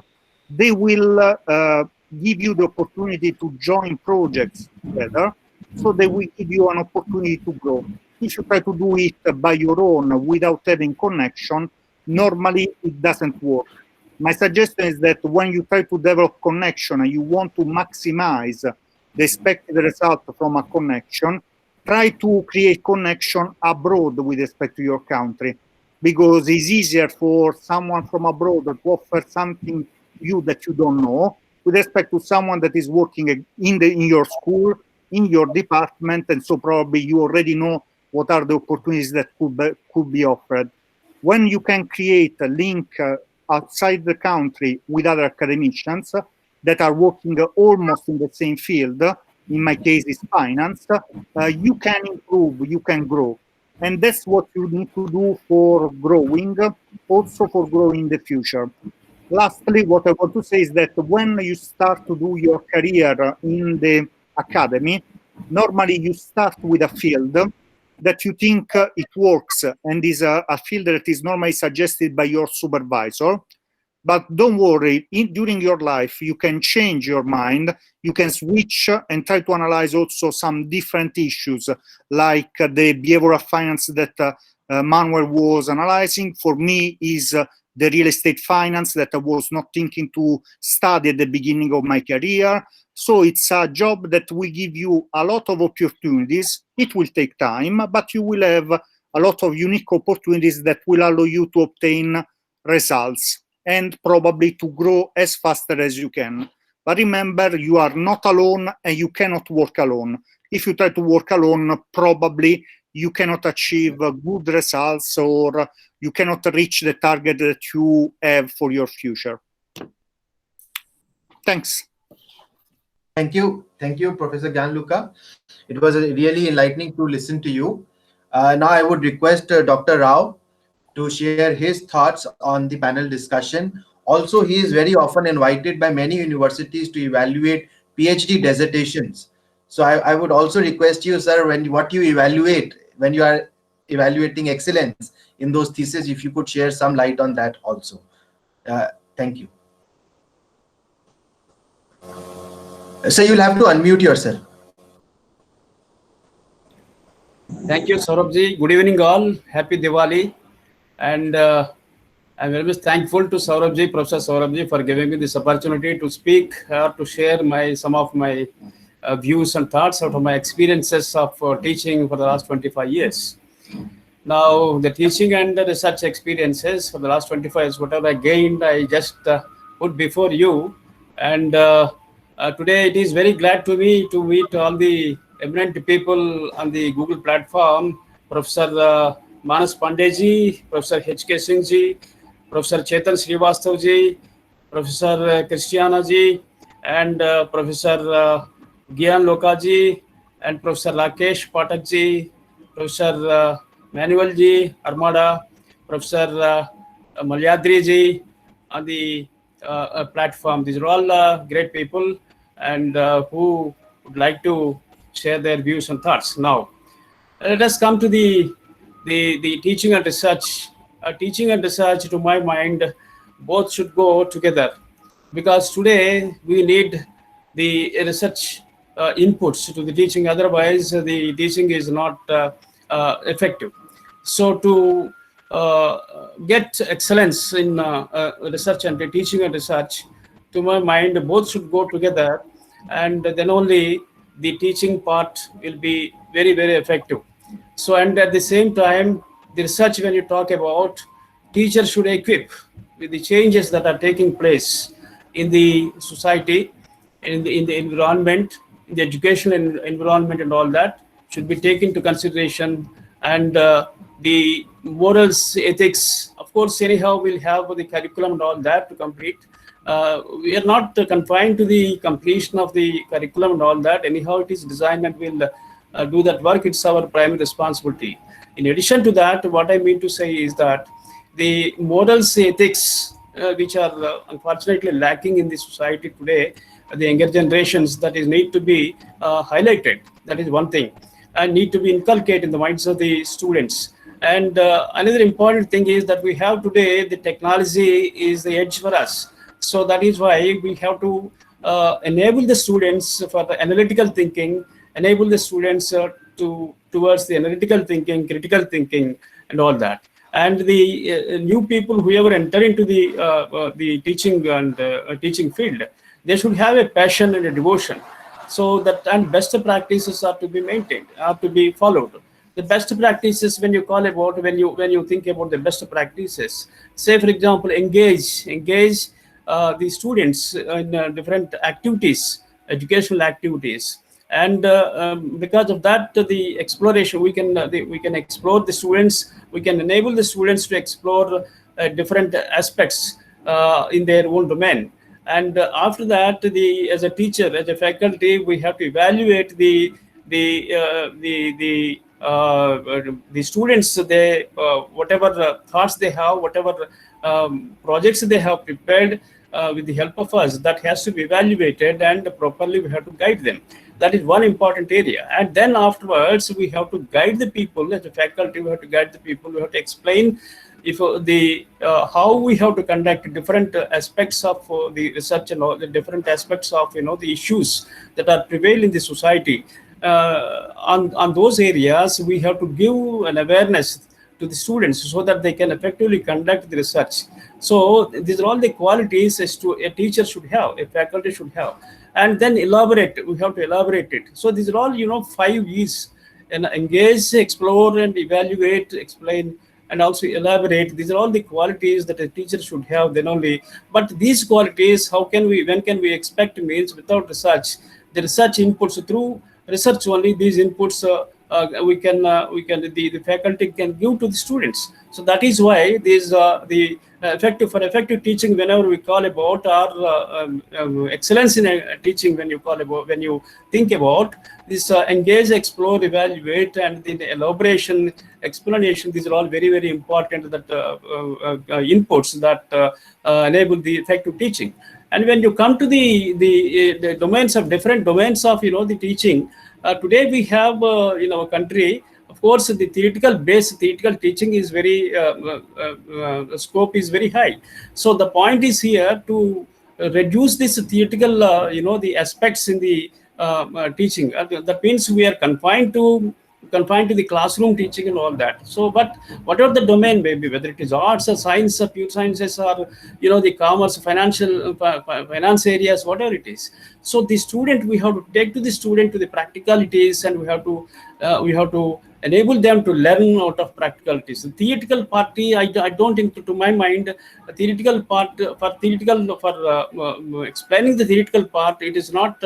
They will give you the opportunity to join projects together, so they will give you an opportunity to grow. If you try to do it by your own without having connection, normally it doesn't work. My suggestion is that when you try to develop connection and you want to maximize the expected result from a connection, try to create connection abroad with respect to your country, because it's easier for someone from abroad to offer something to you that you don't know with respect to someone that is working in your school, in your department, and so probably you already know what are the opportunities that could be offered. When you can create a link outside the country with other academicians that are working almost in the same field, in my case is finance, you can improve, you can grow. And that's what you need to do for growing, also for growing in the future. Lastly, what I want to say is that when you start to do your career in the academy, normally you start with a field that you think it works and is a field that is normally suggested by your supervisor. But don't worry, during your life, you can change your mind, you can switch and try to analyze also some different issues, like the behavioral finance that Manuel was analyzing. For me is the real estate finance that I was not thinking to study at the beginning of my career. So it's a job that will give you a lot of opportunities. It will take time, but you will have a lot of unique opportunities that will allow you to obtain results and probably to grow as faster as you can. But remember, you are not alone and you cannot work alone. If you try to work alone, probably you cannot achieve good results or you cannot reach the target that you have for your future. Thanks. Thank you, Professor Gianluca. It was really enlightening to listen to you. Now I would request Dr. Rao to share his thoughts on the panel discussion. Also, he is very often invited by many universities to evaluate PhD dissertations. So I would also request you, sir, what you evaluate, when you are evaluating excellence in those theses, if you could share some light on that also. Thank you. So you'll have to unmute yourself. Thank you, Saurabhji. Good evening, all. Happy Diwali. And I'm very much thankful to Saurabhji, Professor Saurabhji, for giving me this opportunity to speak or to share some of my views and thoughts out of my experiences of teaching for the last 25 years. Now, the teaching and the research experiences for the last 25 years, whatever I gained, I just put before you. And today it is very glad to me to meet all the eminent people on the Google platform, Professor Manas Pandeyji, Professor H.K. Singh ji, Professor Chetan Srivastav ji, Professor Christiana ji, and Professor Gyan Loka ji, and Professor Rakesh Patak ji, Professor Manuel ji, Armada, Professor Malyadri ji on the platform. These are all great people and who would like to share their views and thoughts. Now, let us come to the teaching and research. Teaching and research, to my mind, both should go together, because today we need the research inputs to the teaching. Otherwise, the teaching is not effective. So to get excellence in research and teaching and research, to my mind, both should go together, and then only the teaching part will be very, very effective. So, and at the same time, the research, when you talk about, teachers should equip with the changes that are taking place in the society, in the environment, in the educational environment, and all that should be taken into consideration. And the morals, ethics, of course, anyhow, we'll have the curriculum and all that to complete. We are not confined to the completion of the curriculum and all that. Anyhow, it is designed, and we'll do that work. It's our primary responsibility. In addition to that, what I mean to say is that the morals, ethics, which are unfortunately lacking in the society today, the younger generations, that is need to be highlighted. That is one thing, and need to be inculcated in the minds of the students. And another important thing is that we have today, the technology is the edge for us. So that is why we have to enable the students for the analytical thinking, enable the students towards the analytical thinking, critical thinking, and all that. And the new people, whoever enter into the teaching and teaching field, they should have a passion and a devotion. So that, and best practices are to be maintained, are to be followed. The best practices, when you call about, when you think about the best practices, say for example, engage the students in different activities, educational activities. And because of that, the exploration, we can explore the students, we can enable the students to explore different aspects in their own domain. And after that, as a teacher, as a faculty, we have to evaluate the students, they whatever thoughts they have, whatever projects they have prepared with the help of us, that has to be evaluated, and properly we have to guide them. That is one important area. And then afterwards, we have to guide the people. As a faculty, we have to guide the people. We have to explain if how we have to conduct different aspects of the research, and all the different aspects of the issues that are prevailing in the society. On those areas, we have to give an awareness to the students so that they can effectively conduct the research. So these are all the qualities as to a teacher should have, a faculty should have. And then elaborate, we have to elaborate it. So these are all 5 E's: and engage, explore, and evaluate, explain, and also elaborate. These are all the qualities that a teacher should have, then only. But these qualities, when can we expect, means without research. The research inputs, through research only, these inputs the faculty can give to the students. So that is why these the effective teaching, whenever we call about our excellence in teaching, when you think about this, engage, explore, evaluate, and the elaboration, explanation, these are all very, very important, that inputs that enable the effective teaching. And when you come to the domains of different domains of the teaching, today we have in our country, of course, the theoretical teaching is very scope is very high. So the point is here to reduce this theoretical the aspects in the teaching. That means we are confined to the classroom teaching and all that. So, but whatever the domain may be, whether it is arts or science or pure sciences, or the commerce, finance areas, whatever it is. So the student, we have to take to the student to the practicalities, and we have to enable them to learn out of practicalities. The theoretical part, I don't think, to my mind, a theoretical part for explaining the theoretical part, it is not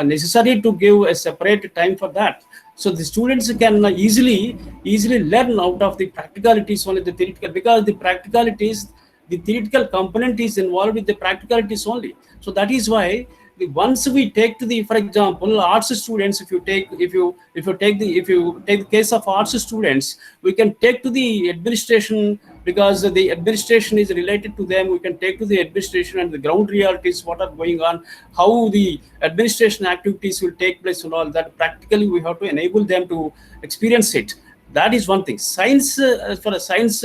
necessary to give a separate time for that. So the students can easily learn out of the practicalities, only the theoretical, because the practicalities, the theoretical component is involved with the practicalities only. So that is why once we take to the, for example, arts students, if you take the case of arts students, we can take to the administration because the administration is related to them. We can take to the administration and the ground realities, what are going on, how the administration activities will take place and all that. Practically, we have to enable them to experience it. That is one thing. Science, as far as science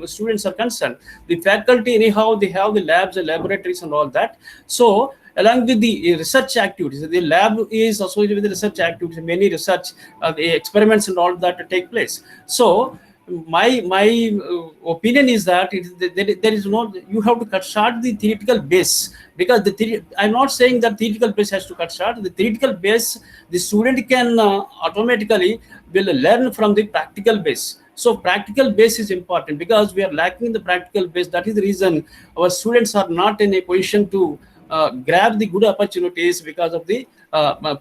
students are concerned, the faculty anyhow, they have the labs and laboratories and all that. So along with the research activities, the lab is associated with the research activities, many research the experiments and all that to take place. So my opinion is that there is no, you have to cut short the theoretical base, because I'm not saying that theoretical base has to cut short. The theoretical base, the student can automatically will learn from the practical base. So practical base is important, because we are lacking the practical base. That is the reason our students are not in a position to grab the good opportunities because of the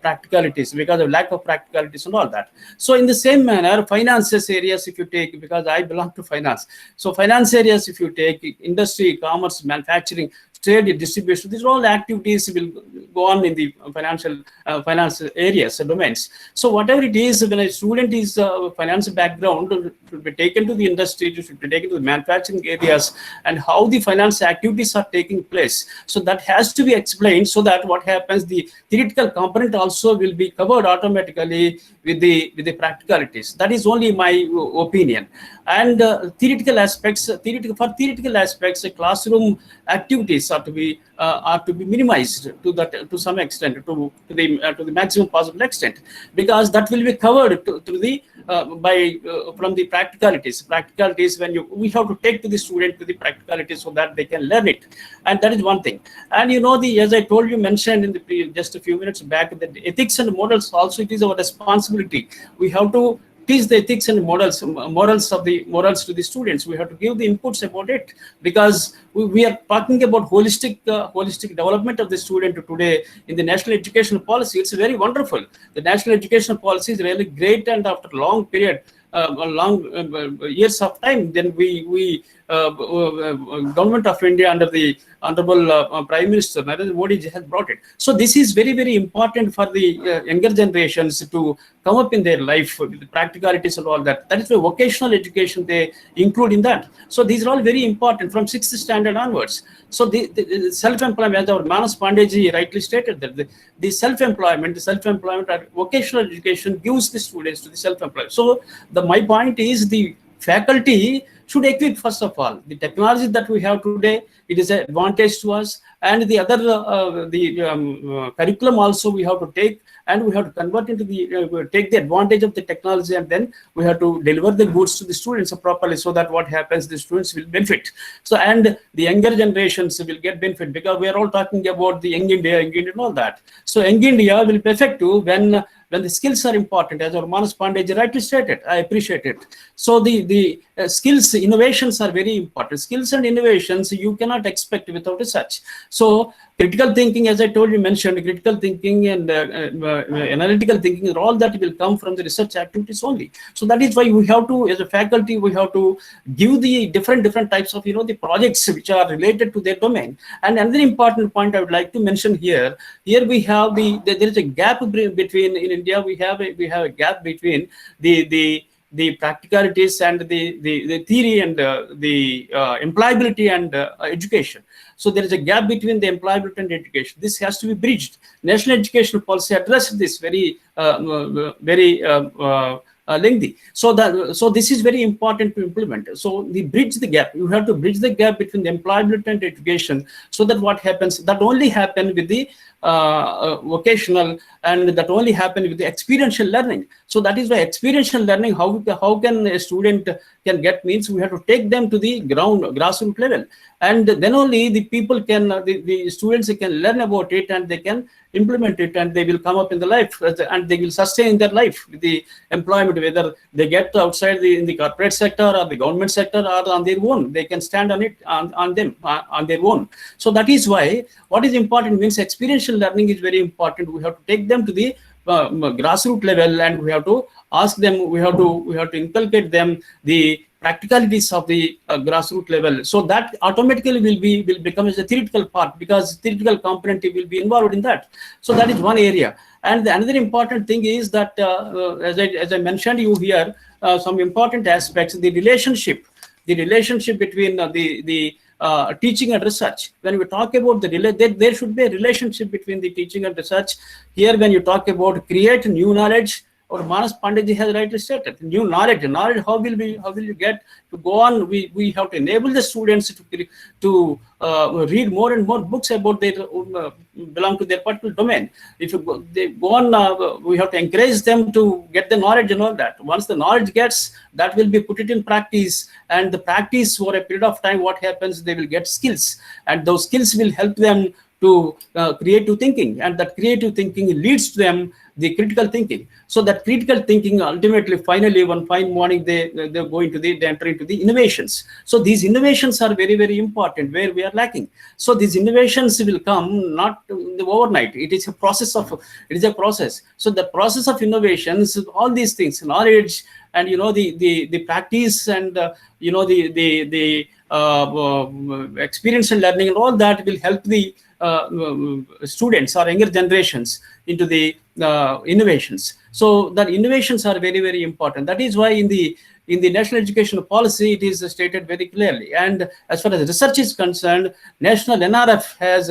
practicalities, because of lack of practicalities and all that. So in the same manner, finances areas, if you take, because I belong to finance, so finance areas, if you take industry, commerce, manufacturing, trade, distribution, these are all activities will go on in the finance areas and domains. So whatever it is, when a student is finance background, should be taken to the industry, should be taken to the manufacturing areas, and how the finance activities are taking place. So that has to be explained, so that what happens, the theoretical component also will be covered automatically with the practicalities. That is only my opinion. And theoretical aspects, theoretical aspects, classroom activities are to be minimized to some extent, to the maximum possible extent, because that will be covered from the practicalities. When we have to take to the student to the practicalities, so that they can learn it. And that is one thing. And as I told you, mentioned in the just a few minutes back, that ethics and morals also, it is our responsibility. We have to teach the ethics and morals to the students. We have to give the inputs about it, because we are talking about holistic development of the student today in the national education policy. It's very wonderful. The national education policy is really great, and after a long period, years of time, then Government of India under the Honorable Prime Minister Narendra Modi has brought it. So this is very, very important for the younger generations to come up in their life with the practicalities and all that. That is why vocational education they include in that. So these are all very important from 6th standard onwards. So the self-employment, as our Manas Pandeyji rightly stated, that the self-employment or vocational education gives the students to the self-employed. So my point is, the faculty should equip, first of all, the technology that we have today. It is an advantage to us, and the other curriculum also we have to take, and we have to convert into take the advantage of the technology, and then we have to deliver the goods to the students properly, so that what happens, the students will benefit. So, and the younger generations will get benefit, because we are all talking about the young India and all that. So young India will be effective when the skills are important, as our Manas Pandeyji rightly stated. I appreciate it. So the skills, innovations are very important. Skills and innovations you cannot expect without research. So critical thinking, as I told you, mentioned, critical thinking and analytical thinking, all that will come from the research activities only. So that is why we have to, as a faculty, we have to give the different types of the projects which are related to their domain. And another important point I would like to mention here we have there is a gap between, in India we have a gap between the practicalities and the theory and the employability and education. So there is a gap between the employability and education. This has to be bridged. National education policy addressed this very lengthy. So this is very important to implement. So bridge the gap. You have to bridge the gap between the employability and education, so that what happens, that only happen with the vocational, and that only happen with the experiential learning. So that is why experiential learning, how can a student can get, means we have to take them to the grassroots level, and then only the people can, the students can learn about it, and they can implement it, and they will come up in the life, and they will sustain their life with the employment, whether they get outside in the corporate sector or the government sector or on their own. They can stand on it on their own. So that is why what is important means experiential learning is very important. We have to take them to the grassroots level, and we have to ask them, we have to inculcate them the practicalities of the grassroots level. So that automatically will become as a theoretical part, because theoretical component will be involved in that. So that is one area. And another important thing is that as I mentioned you here, some important aspects, the relationship the relationship between the teaching and research. When we talk about there should be a relationship between the teaching and research. Here, when you talk about create new knowledge, or Manas Panditji has rightly stated, new knowledge. How will you get to go on? We have to enable the students to read more and more books about their belong to their particular domain. If they go on, we have to encourage them to get the knowledge and all that. Once the knowledge gets, that will be put it in practice, and the practice for a period of time, what happens, they will get skills, and those skills will help them to creative thinking, and that creative thinking leads to them the critical thinking. So that critical thinking ultimately, finally, one fine morning, they enter into the innovations. So these innovations are very, very important, where we are lacking. So these innovations will come not overnight. It is a process. So the process of innovations, all these things, knowledge, and the practice, and the experience and learning, and all that will help the students or younger generations into the innovations. So that innovations are very, very important. That is why in the national education policy, it is stated very clearly. And as far as research is concerned, national NRF has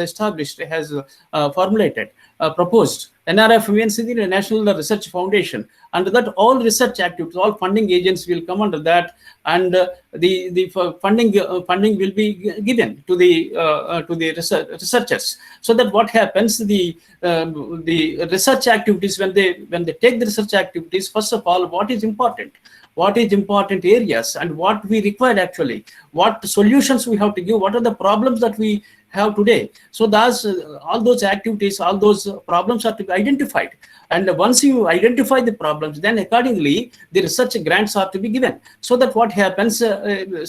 formulated, proposed. NRF means the National Research Foundation. Under that, all research activities, all funding agents will come under that, and the funding will be given to the researchers. So that what happens, the research activities, when they take the research activities, first of all, what is important areas, and what we require actually, what solutions we have to give, what are the problems that we have today. So thus, all those activities, all those problems are to be identified. And once you identify the problems, then accordingly, the research grants are to be given. So that what happens,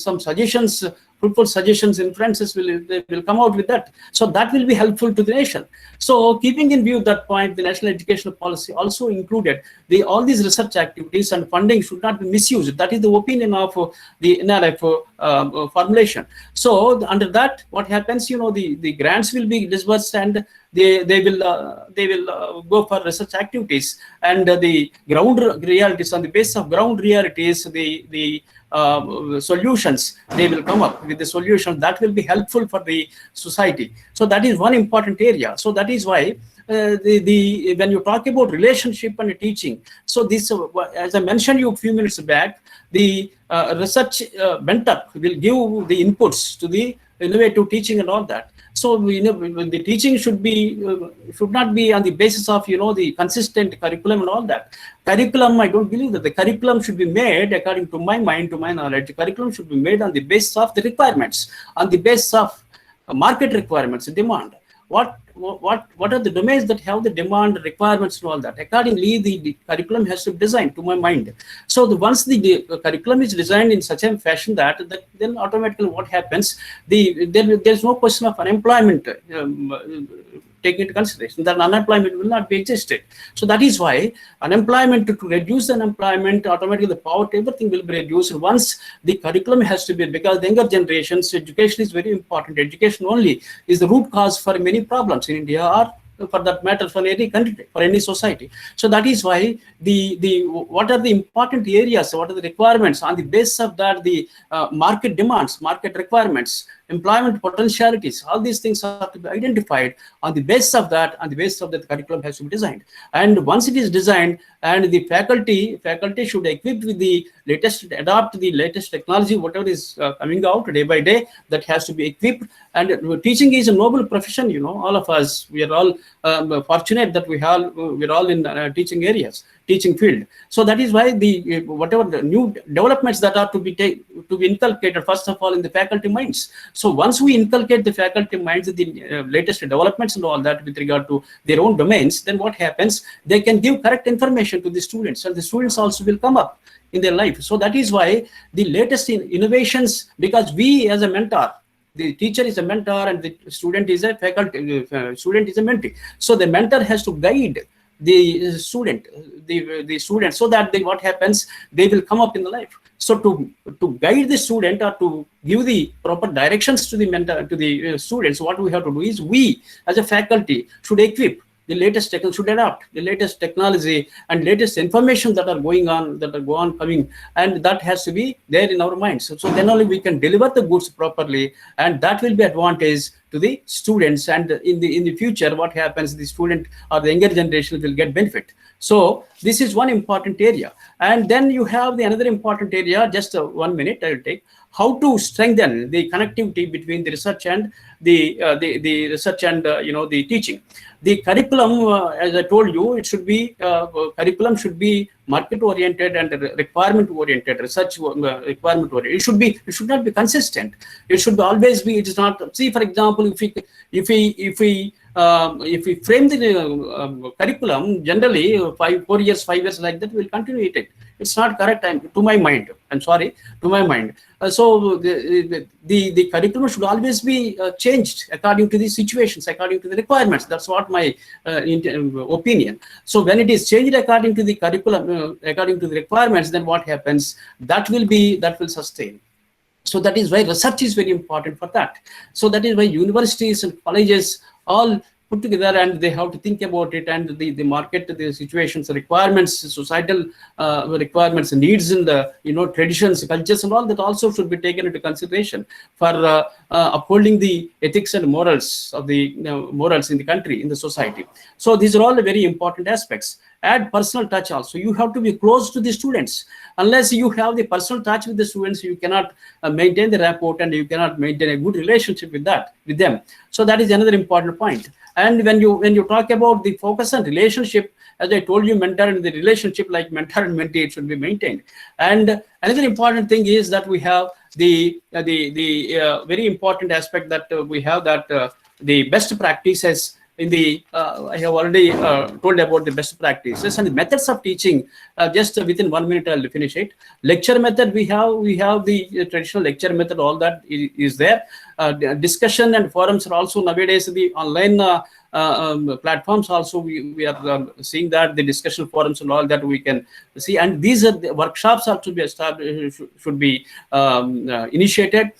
some suggestions, fruitful suggestions, inferences will come out with that. So that will be helpful to the nation. So keeping in view that point, the national educational policy also included all these research activities, and funding should not be misused. That is the opinion of the NRF formulation. So under that, what happens, the grants will be disbursed, and they will go for research activities, and the ground realities, on the basis of ground realities, the solutions, they will come up with the solution that will be helpful for the society. So that is one important area. So that is why when you talk about relationship and teaching, so this, as I mentioned you a few minutes back, the research mentor will give the inputs to the innovative teaching and all that. So the teaching should not be on the basis of the consistent curriculum and all that. Curriculum, I don't believe that the curriculum should be made, according to my mind, to my knowledge, the curriculum should be made on the basis of the requirements, on the basis of market requirements, demand. What are the domains that have the demand, requirements, and all that? Accordingly, the curriculum has to be designed, to my mind. So once the curriculum is designed in such a fashion that then automatically what happens, there's no question of unemployment taken into consideration. That unemployment will not be existed. So that is why unemployment, to reduce the unemployment, automatically the poverty, everything will be reduced once the curriculum has to be, because the younger generations, education is very important. Education only is the root cause for many problems in India, or for that matter, for any country, for any society. So that is why what are the important areas, what are the requirements, on the basis of that, the market demands, market requirements, employment potentialities, all these things are to be identified. On the basis of that, the curriculum has to be designed. And once it is designed, and the faculty should equip with the latest, adopt the latest technology, whatever is coming out day by day, that has to be equipped. And teaching is a noble profession, all of us, we are all fortunate that we're all in teaching areas, teaching field. So that is why whatever the new developments that are to be inculcated, first of all, in the faculty minds. So once we inculcate the faculty minds the latest developments and all that with regard to their own domains, then what happens, they can give correct information to the students, and the students also will come up in their life. So that is why the latest innovations, because we as a mentor, the teacher is a mentor and the student is a faculty, student is a mentee. So the mentor has to guide the student, so that what happens, they will come up in the life. So to guide the student, or to give the proper directions to the mentor, to the students, what we have to do is, we as a faculty should equip the latest technology, should adapt the latest technology and latest information that are going on, coming, and that has to be there in our minds. So then only we can deliver the goods properly, and that will be advantage to the students. And in the future, what happens, the student or the younger generation will get benefit. So this is one important area. And then you have the another important area, just 1 minute I will take, how to strengthen the connectivity between the research and the research and the teaching. The curriculum, as I told you, it should be curriculum should be market oriented and requirement oriented, research requirement oriented. It should not be consistent. It should always be. It is not. See, for example, if we frame the curriculum generally 4 years, 5 years like that, we'll continue it. It's not correct, to my mind. I'm sorry, to my mind. So the curriculum should always be changed according to the situations, according to the requirements. That's what my opinion. So when it is changed according to the curriculum, according to the requirements, then what happens? That will sustain. So that is why research is very important for that. So that is why universities and colleges all put together, and they have to think about it, and the market, the situations, the requirements, societal requirements, needs in the traditions, cultures, and all that also should be taken into consideration for upholding the ethics and morals of the morals in the country, in the society. So these are all the very important aspects. Add personal touch also. You have to be close to the students. Unless you have the personal touch with the students, you cannot maintain the rapport, and you cannot maintain a good relationship with them. So that is another important point. And when you talk about the focus on relationship, as I told you, mentor and the relationship, like mentor and mentee, it should be maintained. And another important thing is that we have the very important aspect that we have, that the best practices. I have already told about the best practices and the methods of teaching. Just within 1 minute, I'll finish it. Lecture method, we have the traditional lecture method. All that is there. Discussion and forums are also nowadays the online platforms. Also, we are seeing that the discussion forums and all that we can see. And these are the workshops are to be established, should be initiated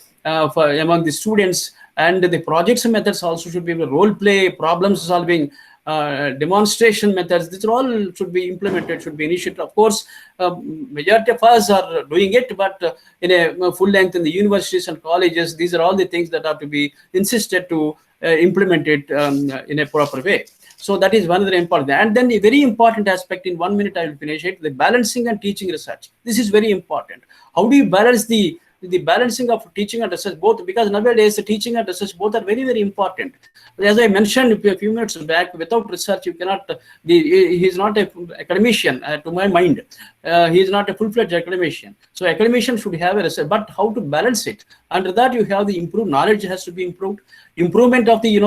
for among the students. And the projects and methods also should be role play, problem solving, demonstration methods. These all should be implemented, should be initiated. Of course, majority of us are doing it, but in a full length in the universities and colleges, these are all the things that have to be insisted to implement it in a proper way. So that is one of the important. And then a very important aspect, in 1 minute I will finish it, the balancing and teaching research. This is very important. How do you balance the balancing of teaching and research, both? Because nowadays the teaching and research both are very, very important. As I mentioned a few minutes back, without research you cannot, he is not an academician, to my mind. He is not a full-fledged academician. So academician should have a research, but how to balance it? Under that you have the improved knowledge has to be improved, improvement of the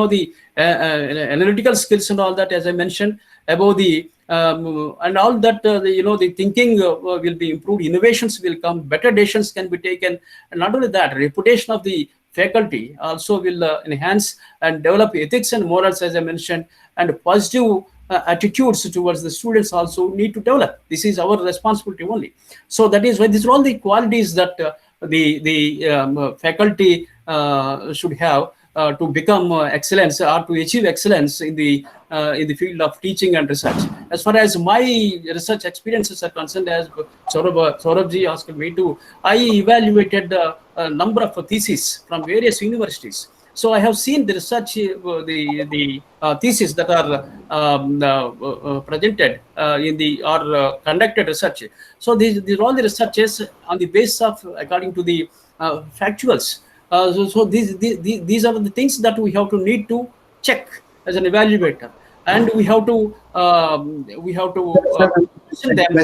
analytical skills and all that, as I mentioned, above the and all that, the thinking will be improved, innovations will come, better decisions can be taken. And not only that, reputation of the faculty also will enhance and develop ethics and morals, as I mentioned, and positive attitudes towards the students also need to develop. This is our responsibility only. So that is why these are all the qualities that the faculty should have to become excellence, or to achieve excellence in the field of teaching and research. As far as my research experiences are concerned, as Saurabh asked me to, I evaluated a number of theses from various universities. So I have seen the research, the theses that are presented or conducted research. So these are all the researches on the basis of, according to the factuals. So these are the things that we have to need to check as an evaluator, and we have to question them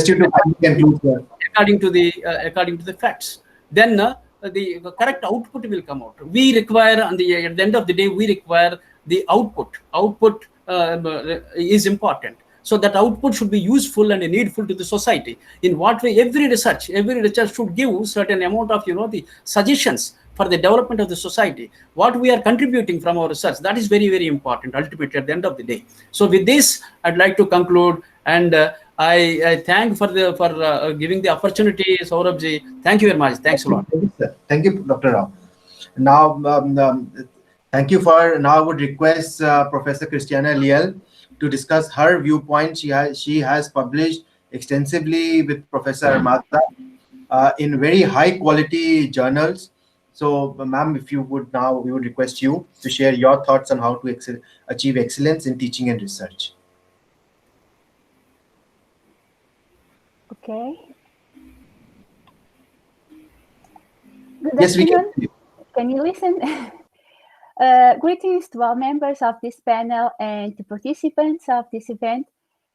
according to the facts. Then the correct output will come out. We require, at the end of the day, we require the output. Output is important. So that output should be useful and needful to the society. In what way? Every research should give certain amount of the suggestions for the development of the society. What we are contributing from our research, that is very, very important ultimately at the end of the day. So with this, I'd like to conclude, and I thank for giving the opportunity, Saurabh. Thank you very much. Thanks a lot. Thank you, sir. Thank you, Dr. Rao. Now, thank you for. Now, I would request Professor Christiana Liel to discuss her viewpoint. She has published extensively with Professor Mata in very high quality journals. So, ma'am, if you would now, we would request you to share your thoughts on how to achieve excellence in teaching and research. Okay. Good Yes, we afternoon. can. Can you listen? Greetings to all members of this panel and to participants of this event.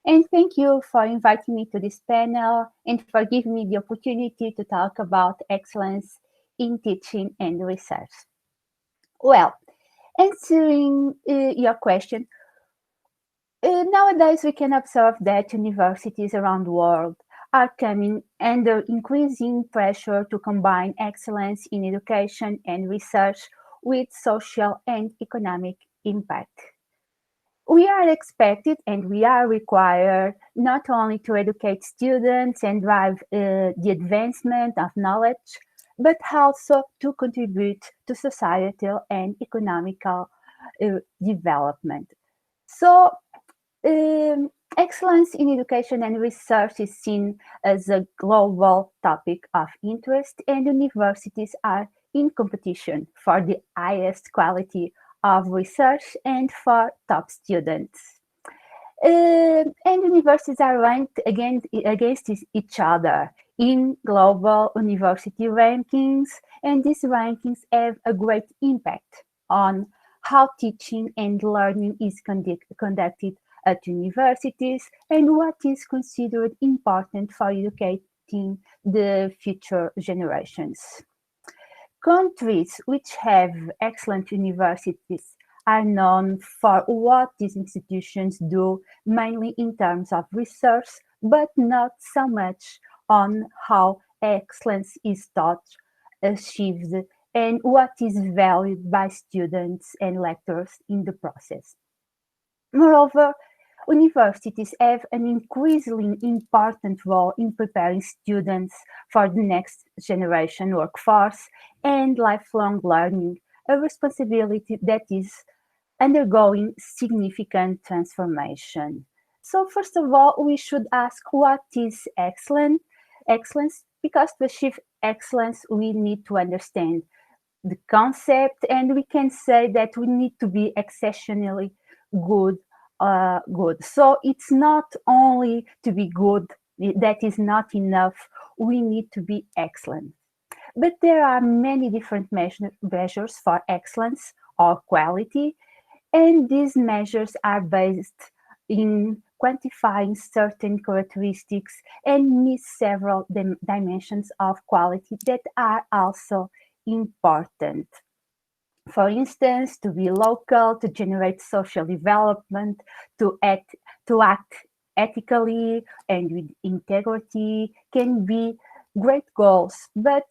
And thank you for inviting me to this panel and for giving me the opportunity to talk about excellence in teaching and research. Well, answering your question, nowadays we can observe that universities around the world are coming under increasing pressure to combine excellence in education and research with social and economic impact. We are expected and we are required not only to educate students and drive the advancement of knowledge, but also to contribute to societal and economical development. So, excellence in education and research is seen as a global topic of interest, and universities are in competition for the highest quality of research and for top students. And universities are ranked against each other in global university rankings, and these rankings have a great impact on how teaching and learning is conducted at universities and what is considered important for educating the future generations. Countries which have excellent universities are known for what these institutions do, mainly in terms of research, but not so much on how excellence is taught, achieved, and what is valued by students and lecturers in the process. Moreover, universities have an increasingly important role in preparing students for the next generation workforce and lifelong learning, a responsibility that is undergoing significant transformation. So first of all, we should ask what is excellence, because to achieve excellence, we need to understand the concept, and we can say that we need to be exceptionally good. So it's not only to be good, that is not enough. We need to be excellent. But there are many different measures for excellence or quality, and these measures are based in quantifying certain characteristics and meet several dimensions of quality that are also important. For instance, to be local, to generate social development, to act ethically and with integrity can be great goals, but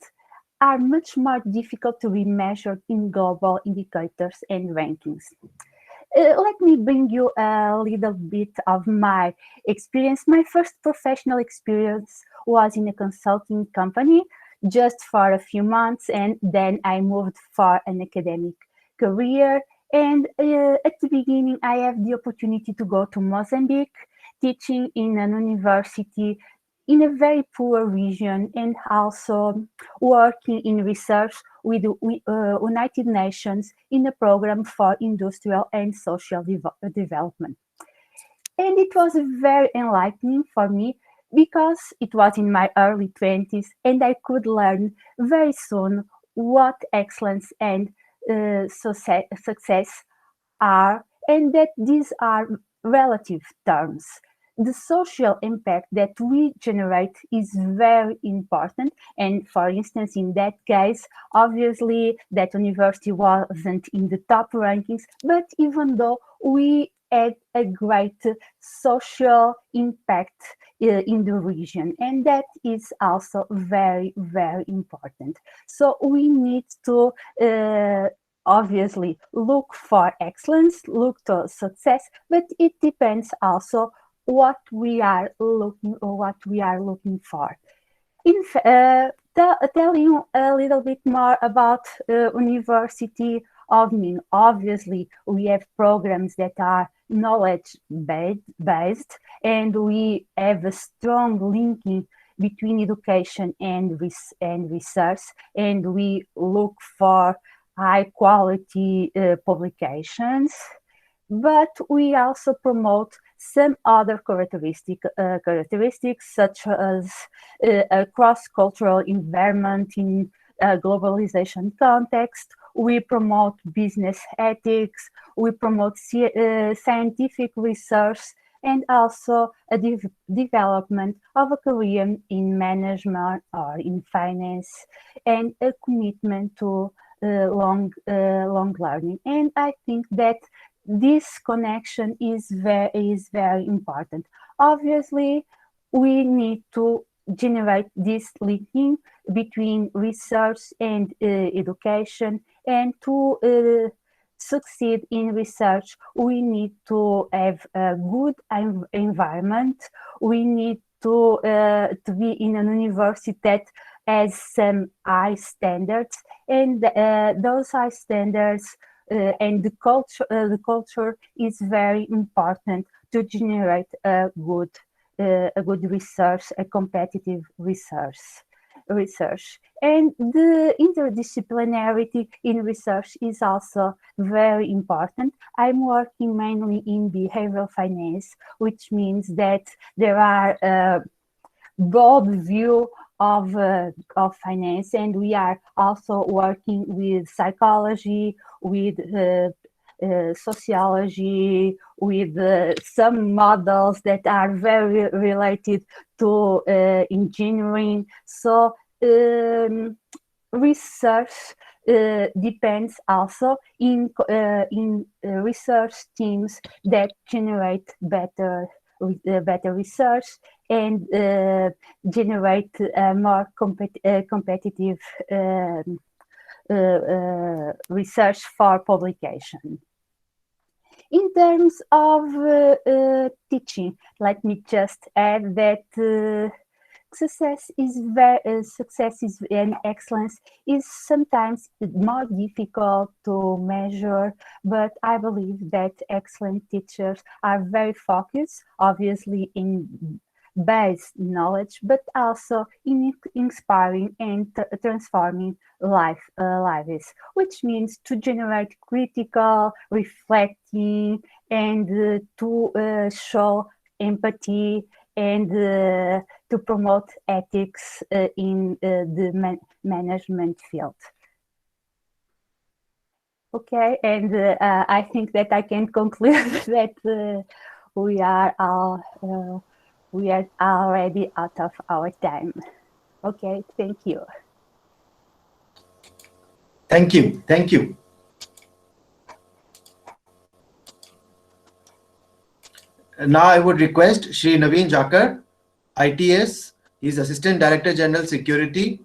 are much more difficult to be measured in global indicators and rankings. Let me bring you a little bit of my experience. My first professional experience was in a consulting company just for a few months, and then I moved for an academic career. And at the beginning, I have the opportunity to go to Mozambique, teaching in an university in a very poor region, and also working in research with United Nations in a program for industrial and social development. And it was very enlightening for me because it was in my early 20s, and I could learn very soon what excellence and success are, and that these are relative terms. The social impact that we generate is very important. And for instance, in that case, obviously that university wasn't in the top rankings, but even though we had a great social impact in the region, and that is also very, very important. So we need to obviously look for excellence, look to success, but it depends also what we are looking for. Tell you a little bit more about University Obviously, we have programs that are knowledge based, and we have a strong linking between education and research, and we look for high quality publications. But we also promote some other characteristics such as a cross-cultural environment in a globalization context. We promote business ethics, we promote scientific research, and also a development of a career in management or in finance, and a commitment to long learning. And I think that this connection is very important. Obviously, we need to generate this linking between research and education, and to succeed in research, we need to have a good environment. We need to be in an university that has some high standards, and those high standards and the culture is very important to generate a good research, a competitive research. And the interdisciplinarity in research is also very important. I'm working mainly in behavioral finance, which means that there are a broad view of finance, and we are also working with psychology, with sociology, with some models that are very related to engineering. So research depends also in research teams that generate better research and generate more competitive research for publication. In terms of teaching, let me just add that success and excellence is sometimes more difficult to measure, but I believe that excellent teachers are very focused, obviously, in base knowledge, but also in inspiring and transforming lives, which means to generate critical, reflecting, and to show empathy, and to promote ethics in the management field. Okay, and I think that I can conclude that we are already out of our time. Okay, thank you. Thank you. Thank you. Now I would request Shri Naveen Jakar, ITS. He's Assistant Director General Security,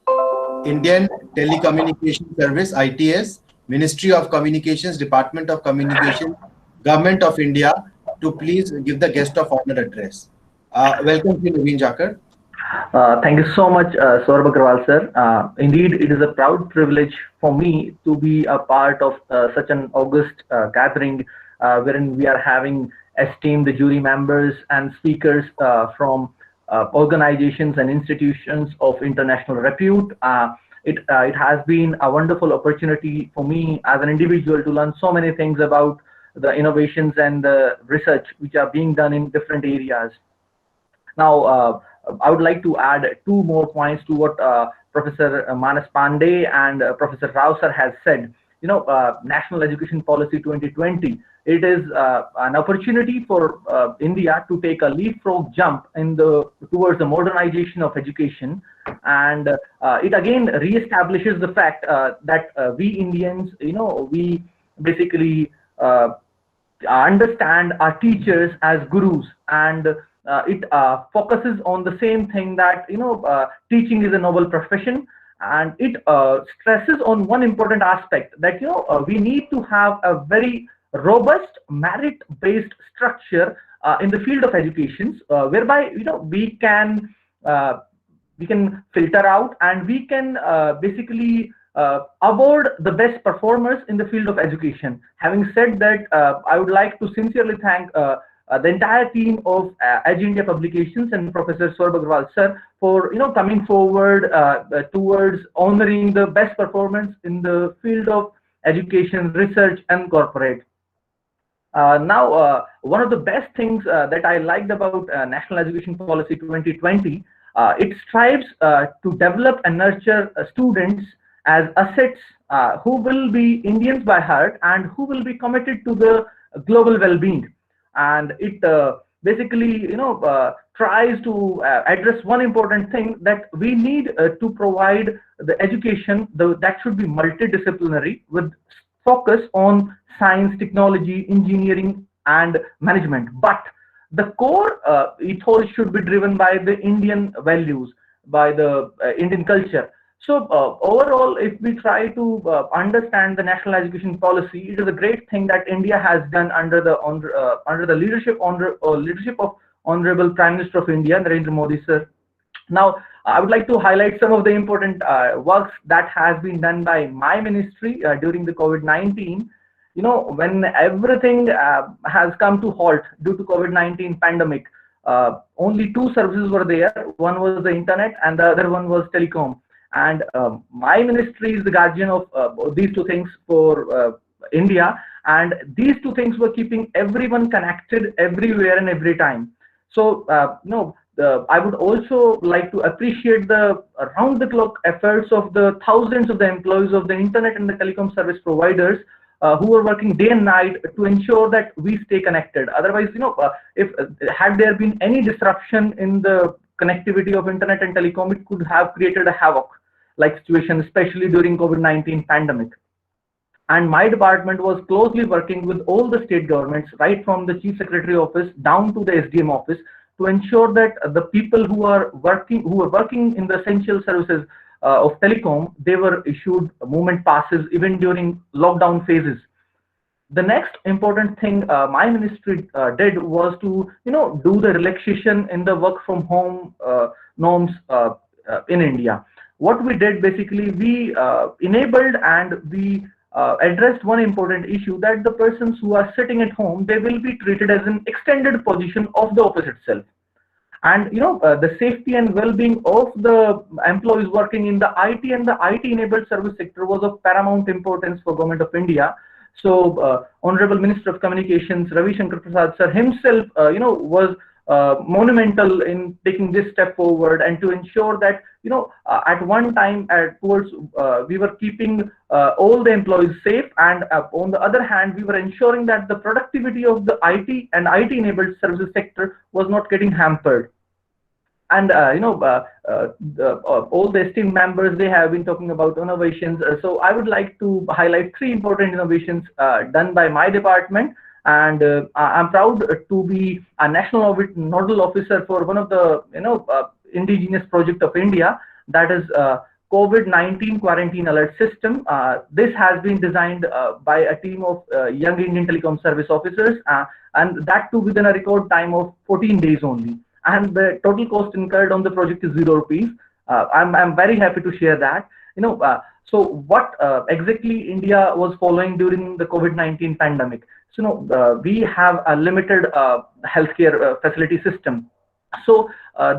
Indian Telecommunication Service, ITS, Ministry of Communications, Department of Communication, Government of India, to please give the guest of honor address. Welcome, Shri Naveen Jakar. Thank you so much, Saurabh Agrawal sir. Indeed, it is a proud privilege for me to be a part of such an august gathering wherein we are having esteemed jury members and speakers from organizations and institutions of international repute. It has been a wonderful opportunity for me as an individual to learn so many things about the innovations and the research which are being done in different areas. Now, I would like to add two more points to what Professor Manas Pandey and Professor Rao sir has said. You know, National Education Policy 2020, it is an opportunity for India to take a leapfrog jump in towards the modernization of education, and it again reestablishes the fact that we Indians, you know, we basically understand our teachers as gurus, and it focuses on the same thing that, you know, teaching is a noble profession, and it stresses on one important aspect that, you know, we need to have a very robust merit-based structure in the field of education, whereby, you know, we can filter out and we can basically award the best performers in the field of education. Having said that, I would like to sincerely thank the entire team of Edge India Publications and Professor Saurabh Agrawal sir for coming forward towards honoring the best performance in the field of education, research, and corporate. Now, one of the best things that I liked about National Education Policy 2020, it strives to develop and nurture students as assets who will be Indians by heart and who will be committed to the global well-being. And it basically, tries to address one important thing, that we need to provide the education that should be multidisciplinary with focus on science, technology, engineering, and management. But the core ethos should be driven by the Indian values, by the Indian culture. So overall, if we try to understand the national education policy, it is a great thing that India has done under the leadership of Honorable Prime Minister of India, Narendra Modi sir. Now, I would like to highlight some of the important works that has been done by my ministry during the COVID-19. When everything has come to halt due to COVID-19 pandemic, only two services were there. One was the internet and the other one was telecom. And my ministry is the guardian of these two things for India. And these two things were keeping everyone connected everywhere and every time. So, I would also like to appreciate the round-the-clock efforts of the thousands of the employees of the internet and the telecom service providers who are working day and night to ensure that we stay connected. Otherwise, if had there been any disruption in the connectivity of internet and telecom, it could have created a havoc-like situation, especially during COVID-19 pandemic. And my department was closely working with all the state governments, right from the Chief Secretary office down to the SDM office, to ensure that the people who were working in the essential services of telecom, they were issued movement passes even during lockdown phases. The next important thing my ministry did was to do the relaxation in the work from home norms in India. What we did, basically, we enabled and we addressed one important issue, that the persons who are sitting at home, they will be treated as an extended position of the office itself. And the safety and well-being of the employees working in the IT and the IT-enabled service sector was of paramount importance for Government of India. So, Honorable Minister of Communications Ravi Shankar Prasad sir himself, was monumental in taking this step forward, and to ensure that at one time we were keeping all the employees safe, and on the other hand we were ensuring that the productivity of the IT and IT enabled services sector was not getting hampered. And all the esteemed members, they have been talking about innovations, so I would like to highlight three important innovations done by my department. And I'm proud to be a national audit nodal officer for one of the indigenous project of India, that is COVID-19 quarantine alert system. This has been designed by a team of young Indian telecom service officers, and that too within a record time of 14 days only. And the total cost incurred on the project is ₹0. I'm very happy to share that. So what exactly India was following during the COVID-19 pandemic? So we have a limited healthcare facility system. So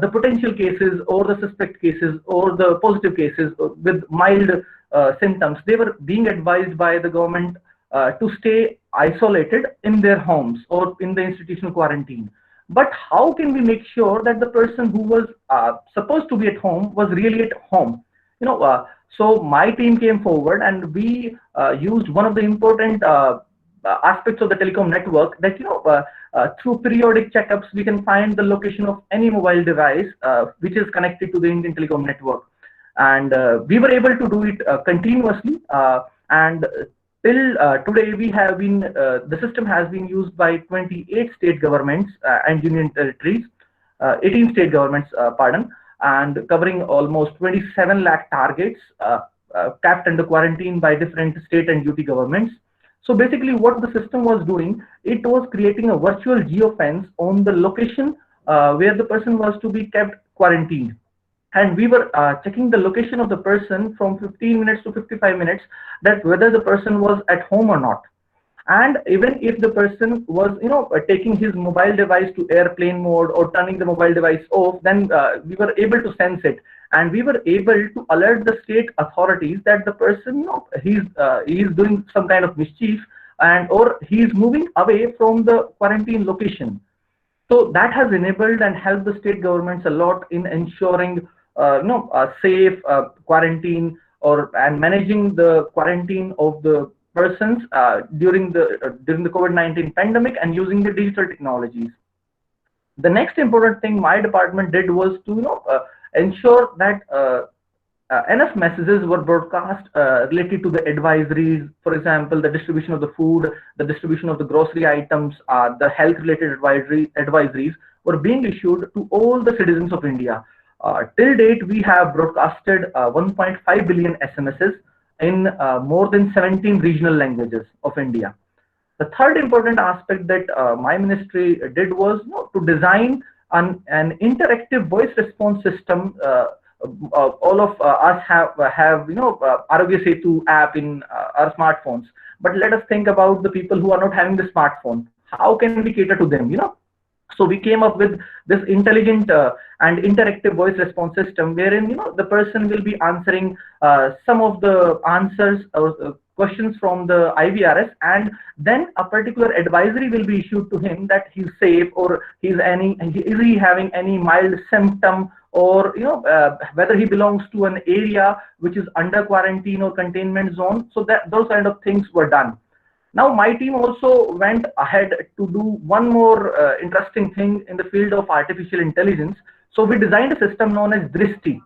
the potential cases or the suspect cases or the positive cases with mild symptoms, they were being advised by the government to stay isolated in their homes or in the institutional quarantine. But how can we make sure that the person who was supposed to be at home was really at home? So my team came forward and we used one of the important aspects of the telecom network, that through periodic checkups we can find the location of any mobile device which is connected to the Indian telecom network. And we were able to do it continuously, and till today we have been the system has been used by 28 state governments and union territories, 18 state governments, pardon, and covering almost 27 lakh targets capped under quarantine by different state and UT governments. So basically what the system was doing, it was creating a virtual geofence on the location where the person was to be kept quarantined. and we were checking the location of the person from 15 minutes to 55 minutes, that whether the person was at home or not. And even if the person was, taking his mobile device to airplane mode or turning the mobile device off, then we were able to sense it, and we were able to alert the state authorities that the person, he's doing some kind of mischief, and or he's moving away from the quarantine location. So that has enabled and helped the state governments a lot in ensuring, a safe quarantine and managing the quarantine of the persons during the COVID-19 pandemic, and using the digital technologies. The next important thing my department did was to ensure that enough messages were broadcast related to the advisories. For example, the distribution of the food, the distribution of the grocery items, the health related advisories were being issued to all the citizens of India. Till date, we have broadcasted 1.5 billion SMSs in more than 17 regional languages of India. The third important aspect that my ministry did was to design an interactive voice response system. All of us have Arogya Setu app in our smartphones, but let us think about the people who are not having the smartphone. How can we cater to them? So we came up with this intelligent and interactive voice response system, wherein the person will be answering some of the answers or questions from the IVRS, and then a particular advisory will be issued to him that he's safe, or is he having any mild symptom, or whether he belongs to an area which is under quarantine or containment zone. So that those kind of things were done. Now my team also went ahead to do one more interesting thing in the field of artificial intelligence. So we designed a system known as Drishti.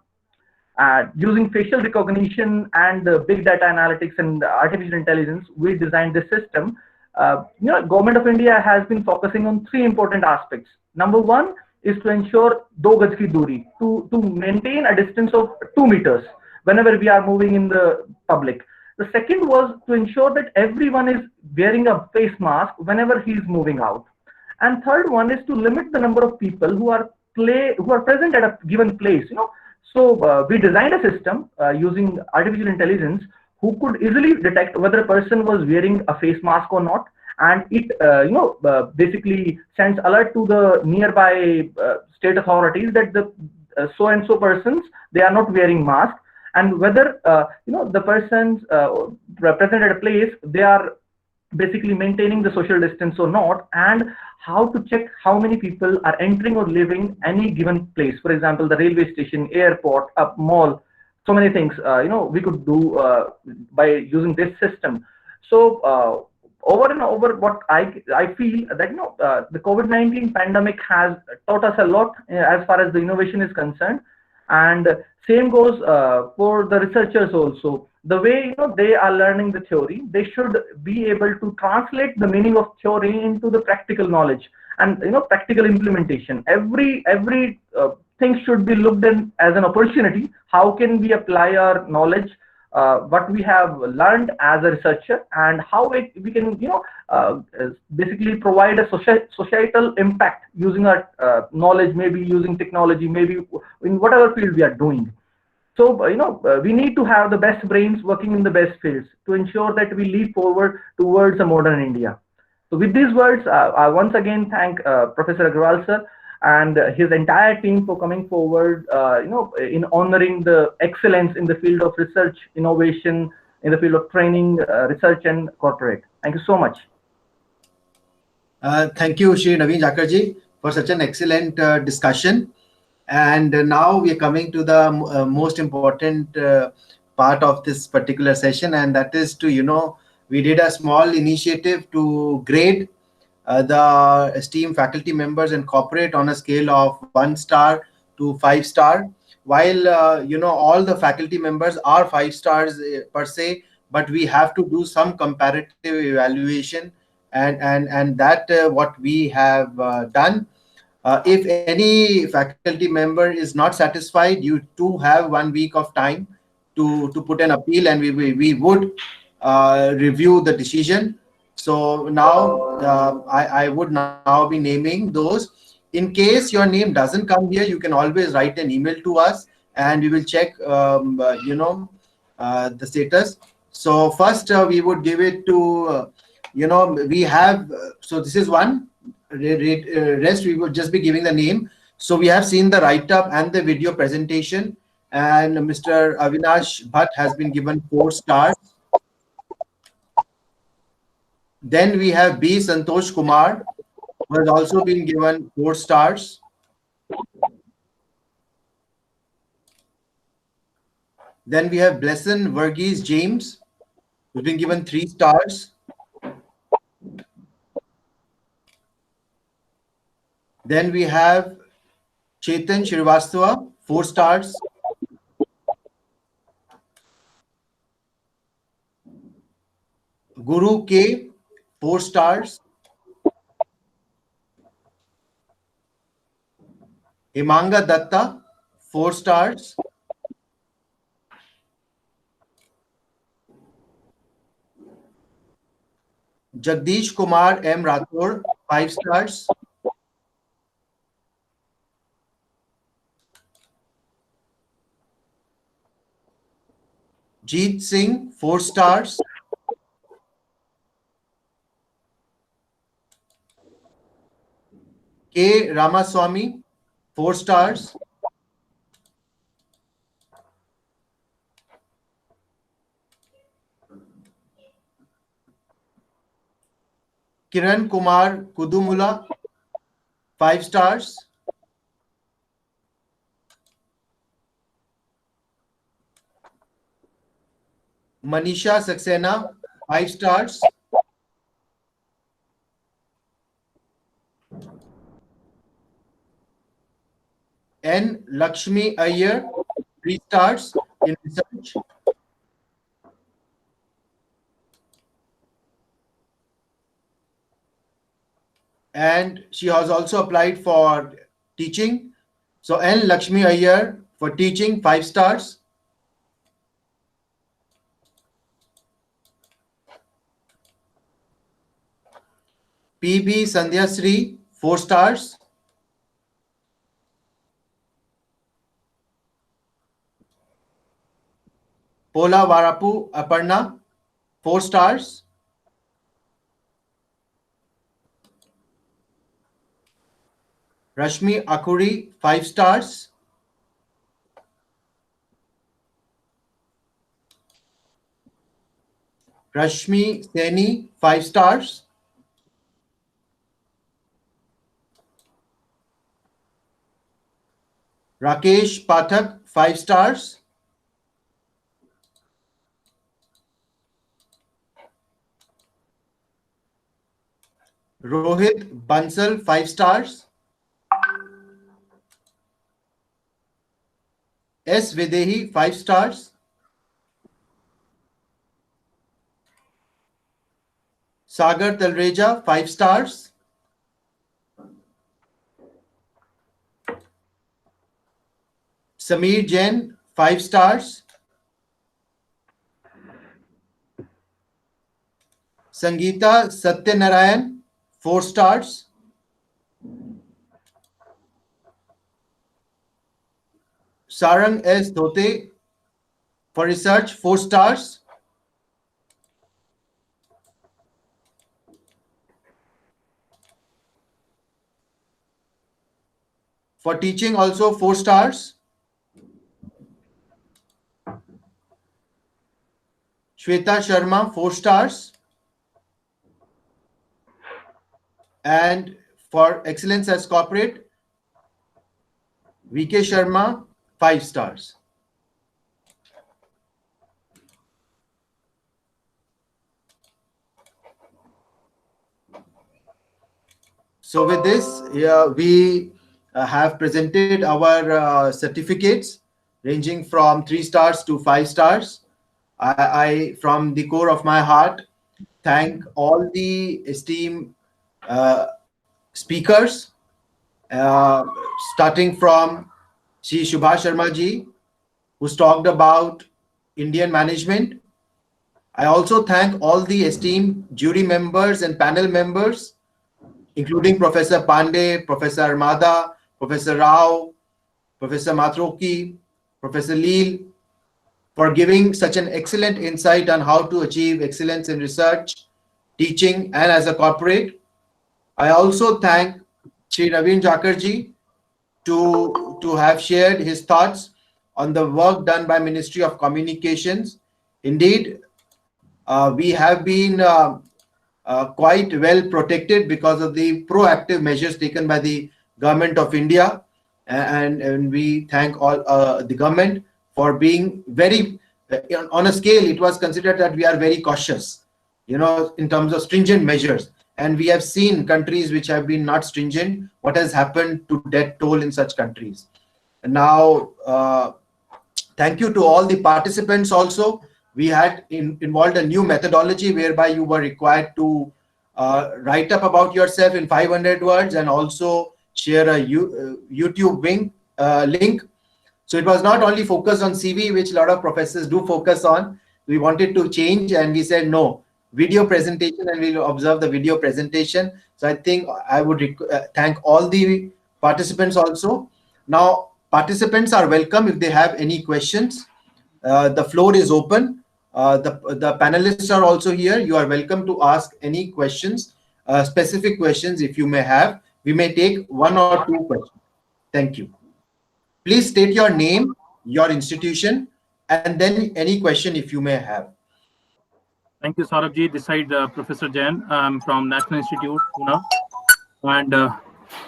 Using facial recognition and big data analytics and artificial intelligence, we designed this system. Government of India has been focusing on three important aspects. Number one is to ensure 2 gaj ki duri, to maintain a distance of 2 meters whenever we are moving in the public. The second was to ensure that everyone is wearing a face mask whenever he is moving out. And third one is to limit the number of people who are present at a given place. So we designed a system using artificial intelligence who could easily detect whether a person was wearing a face mask or not, and it basically sends alert to the nearby state authorities that the so and so persons, they are not wearing masks, and whether the persons present at a place, they are basically maintaining the social distance or not, and how to check how many people are entering or leaving any given place. For example, the railway station, airport, a mall, so many things we could do by using this system. So over and over, what I feel that the COVID-19 pandemic has taught us a lot as far as the innovation is concerned, and same goes for the researchers also. The way they are learning the theory, they should be able to translate the meaning of theory into the practical knowledge and practical implementation. Every thing should be looked at as an opportunity. How can we apply our knowledge, what we have learned as a researcher, and how we can basically provide a societal impact using our knowledge, maybe using technology, maybe in whatever field we are doing. So we need to have the best brains working in the best fields to ensure that we leap forward towards a modern India. So with these words, I once again thank Professor Agrawal sir and his entire team for coming forward, in honoring the excellence in the field of research, innovation, in the field of training, research and corporate. Thank you so much. Thank you, Shri Naveen Jakarji, for such an excellent discussion. And now we are coming to the most important part of this particular session, and that is to, we did a small initiative to grade the esteemed faculty members and corporate on a scale of 1 star to 5 star. While, all the faculty members are 5 stars per se, but we have to do some comparative evaluation, and that what we have done. If any faculty member is not satisfied, you too have 1 week of time to put an appeal, and we would review the decision. So now I would now be naming those. In case your name doesn't come here, you can always write an email to us, and we will check, the status. So first, we would give it to, we have, so this is one. Rest, we would just be giving the name. So we have seen the write-up and the video presentation, and Mr. Avinash Bhatt has been given 4 stars. Then we have B. Santosh Kumar, who has also been given 4 stars. Then we have Blesson Verghese James, who's been given 3 stars. Then we have Chetan Shrivastava, 4 stars. Guru K, 4 stars. Himanga Datta, 4 stars. Jagdish Kumar M. Rathore, 5 stars. Jeet Singh, 4 stars. K. Ramaswamy, 4 stars. Kiran Kumar Kudumula, 5 stars. Manisha Saxena, 5 stars. N. Lakshmi Iyer, 3 stars in research. And she has also applied for teaching. So N. Lakshmi Iyer for teaching, 5 stars. PB Sandhya Sri, 4 stars. Pola Varapu Aparna, 4 stars. Rashmi Akuri, 5 stars. Rashmi Seni, 5 stars. Rakesh Pathak, 5 stars. Rohit Bansal, 5 stars. S. Videhi, 5 stars. Sagar Talreja, 5 stars. Sameer Jain, 5 stars. Sangeeta Satyanarayan, 4 stars. Sarang S. Dhote for research, 4 stars. For teaching also 4 stars. Shweta Sharma, 4 stars. And for excellence as corporate, VK Sharma, 5 stars. So with this, we have presented our certificates ranging from 3 stars to 5 stars. I from the core of my heart, thank all the esteemed speakers, starting from Shri Subhash Sharma ji, who's talked about Indian management. I also thank all the esteemed jury members and panel members, including Professor Pandey, Professor Armada, Professor Rao, Professor Matroki, Professor Leal, for giving such an excellent insight on how to achieve excellence in research, teaching, and as a corporate. I also thank Sri Naveen Jakarji to have shared his thoughts on the work done by Ministry of Communications. Indeed, we have been quite well protected because of the proactive measures taken by the Government of India, and we thank all the government for being very on a scale. It was considered that we are very cautious, in terms of stringent measures, and we have seen countries which have been not stringent, what has happened to death toll in such countries. And now, thank you to all the participants also. We had involved a new methodology whereby you were required to write up about yourself in 500 words and also share a YouTube link. So it was not only focused on CV, which a lot of professors do focus on. We wanted to change, and we said no, video presentation, and we'll observe the video presentation. So I think I would thank all the participants also. Now, participants are welcome if they have any questions. The floor is open. The panelists are also here. You are welcome to ask any questions, specific questions if you may have. We may take 1 or 2 questions. Thank you. Please state your name, your institution, and then any question if you may have. Thank you, Saurabh. This side, Professor Jain. I'm from National Institute, Pune. And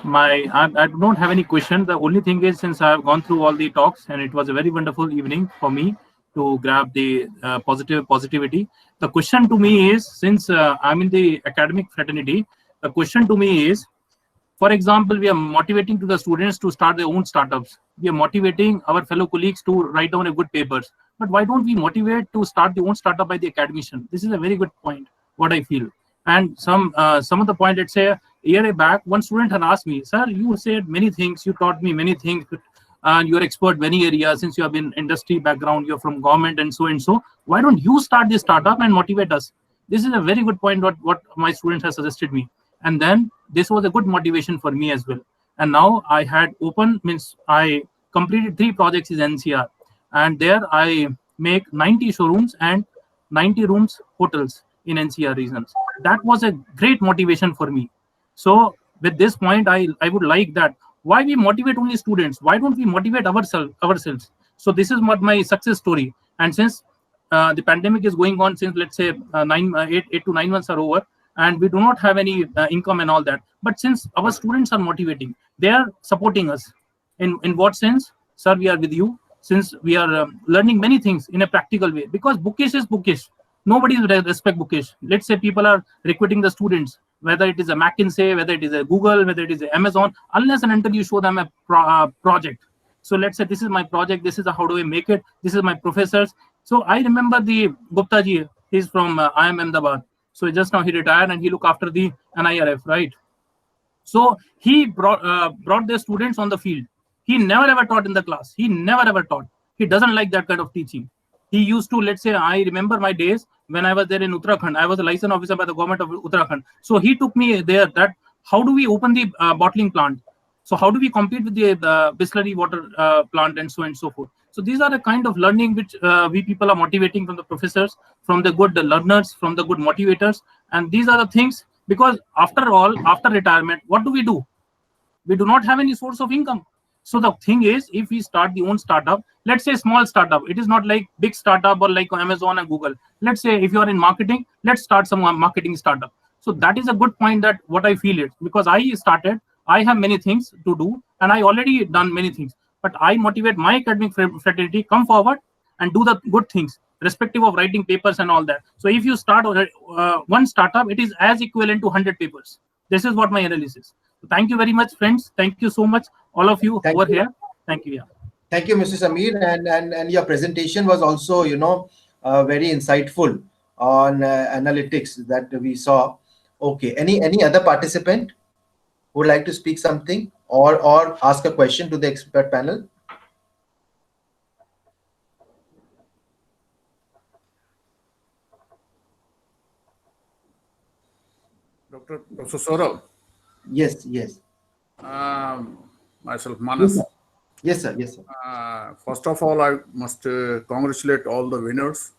I don't have any question. The only thing is, since I have gone through all the talks, and it was a very wonderful evening for me to grab the positivity. The question to me is, since I'm in the academic fraternity, the question to me is, for example, we are motivating to the students to start their own startups. We are motivating our fellow colleagues to write down a good papers. But why don't we motivate to start their own startup by the academician? This is a very good point, what I feel. And some of the point, let's say a year back, one student had asked me, sir, you said many things, you taught me many things, and you're expert many areas, since you have been industry background, you're from government and so. Why don't you start this startup and motivate us? This is a very good point, what my student has suggested me. And then this was a good motivation for me as well. And now I had I completed 3 projects in NCR, and there I make 90 showrooms and 90 rooms hotels in NCR regions. That was a great motivation for me. So with this point, I would like that. Why we motivate only students? Why don't we motivate ourselves? So this is what my success story. And since the pandemic is going on since, let's say, 8 to 9 months are over, and we do not have any income and all that. But since our students are motivating, they are supporting us. In what sense? Sir, we are with you. Since we are learning many things in a practical way, because bookish is bookish. Nobody respect bookish. Let's say people are recruiting the students, whether it is a McKinsey, whether it is a Google, whether it is a Amazon, unless and until you show them a project. So let's say this is my project, this is how do I make it, this is my professors. So I remember the Gupta ji, he's from IIM Ahmedabad. So just now he retired and he look after the NIRF, right? So he brought the students on the field. He never ever taught in the class. He never ever taught. He doesn't like that kind of teaching. He used to, let's say, I remember my days when I was there in Uttarakhand. I was a licensed officer by the government of Uttarakhand. So he took me there that how do we open the bottling plant? So how do we compete with the Bisleri water plant and so forth? So these are the kind of learning which we people are motivating from the professors, from the good learners, from the good motivators. And these are the things, because after all, after retirement, what do? We do not have any source of income. So the thing is, if we start the own startup, let's say small startup, it is not like big startup or like Amazon and Google. Let's say if you are in marketing, let's start some marketing startup. So that is a good point, that what I feel it, because I started, I have many things to do and I already done many things, but I motivate my academic fraternity, come forward and do the good things, respective of writing papers and all that. So if you start one startup, it is as equivalent to 100 papers. This is what my analysis. Thank you very much, friends. Thank you so much, all of you over here. Thank you. Yeah. Thank you, Mr. Samir, and your presentation was also, very insightful on analytics that we saw. Okay, any other participant who would like to speak something or ask a question to the expert panel? Professor Saurabh. Yes. Myself, Manas. Yes, sir. Yes, sir. First of all, I must congratulate all the winners.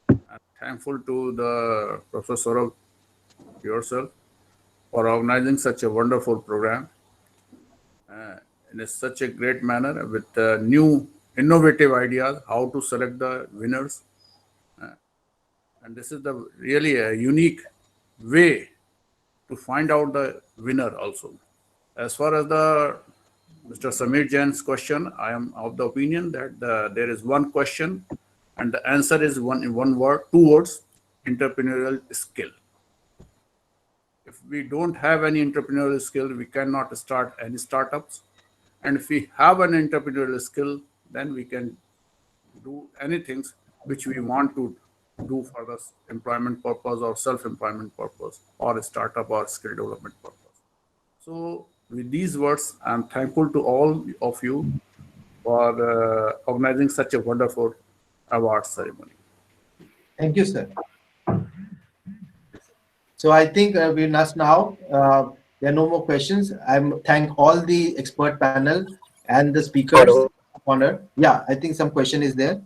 I'm thankful to the Professor Saurabh yourself for organizing such a wonderful program in such a great manner with new innovative ideas how to select the winners. And this is the really a unique way to find out the winner also. As far as the Mr. Samir Jain's question, I am of the opinion that there is one question and the answer is one word, two words, entrepreneurial skill. If we don't have any entrepreneurial skill, we cannot start any startups. And if we have an entrepreneurial skill, then we can do anything which we want to do for the employment purpose or self-employment purpose or a startup or skill development purpose. So with these words, I'm thankful to all of you for organizing such a wonderful award ceremony. Thank you, sir. So I think we must now, there are no more questions. I thank all the expert panel and the speakers. Hello. Honor. Yeah, I think some question is there.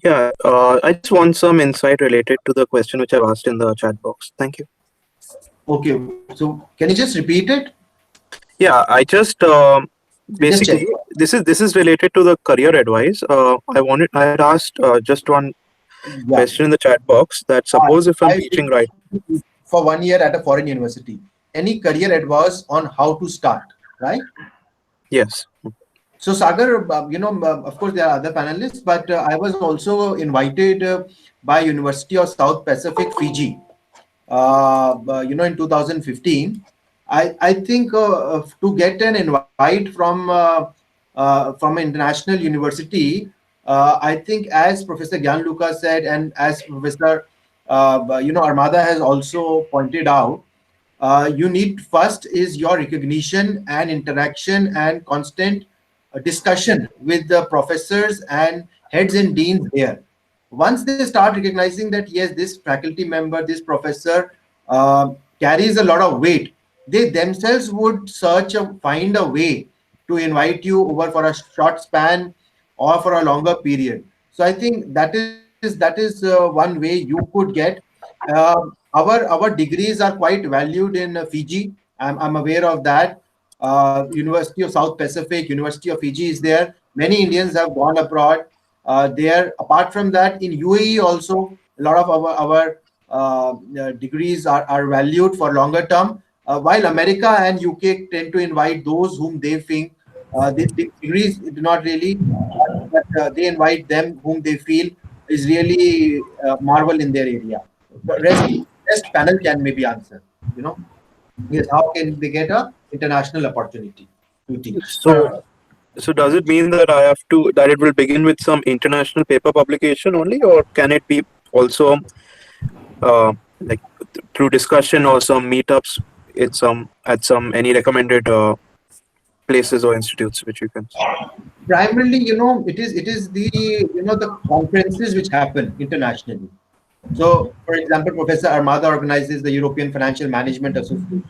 Yeah, I just want some insight related to the question which I've asked in the chat box. Thank you. Okay, so can you just repeat it? Yeah, I just basically check. this is related to the career advice. I had asked just one question in the chat box that suppose if I'm teaching right for 1 year at a foreign university, any career advice on how to start, right? Yes. So Sagar, of course there are other panelists, but I was also invited by University of South Pacific, Fiji, in 2015. I think to get an invite from an international university, I think as Professor Gyanluca said, and as Professor Armada has also pointed out, you need first is your recognition and interaction and constant discussion with the professors and heads and deans there. Once they start recognizing that yes, this faculty member, this professor carries a lot of weight, they themselves would find a way to invite you over for a short span or for a longer period. So I think that is one way you could get. Our degrees are quite valued in Fiji. I'm aware of that. University of South Pacific, University of Fiji is there. Many Indians have gone abroad there. Apart from that, in UAE also, a lot of our degrees are valued for longer term. While America and UK tend to invite those whom they think the degrees do not really, but they invite them whom they feel is really marvel in their area. But rest panel can maybe answer. Yes, how can they get a international opportunity to teach? So does it mean that that it will begin with some international paper publication only, or can it be also like through discussion or some meetups at some any recommended places or institutes which you can? Primarily, it is the the conferences which happen internationally. So, for example, Professor Armada organizes the European Financial Management Association.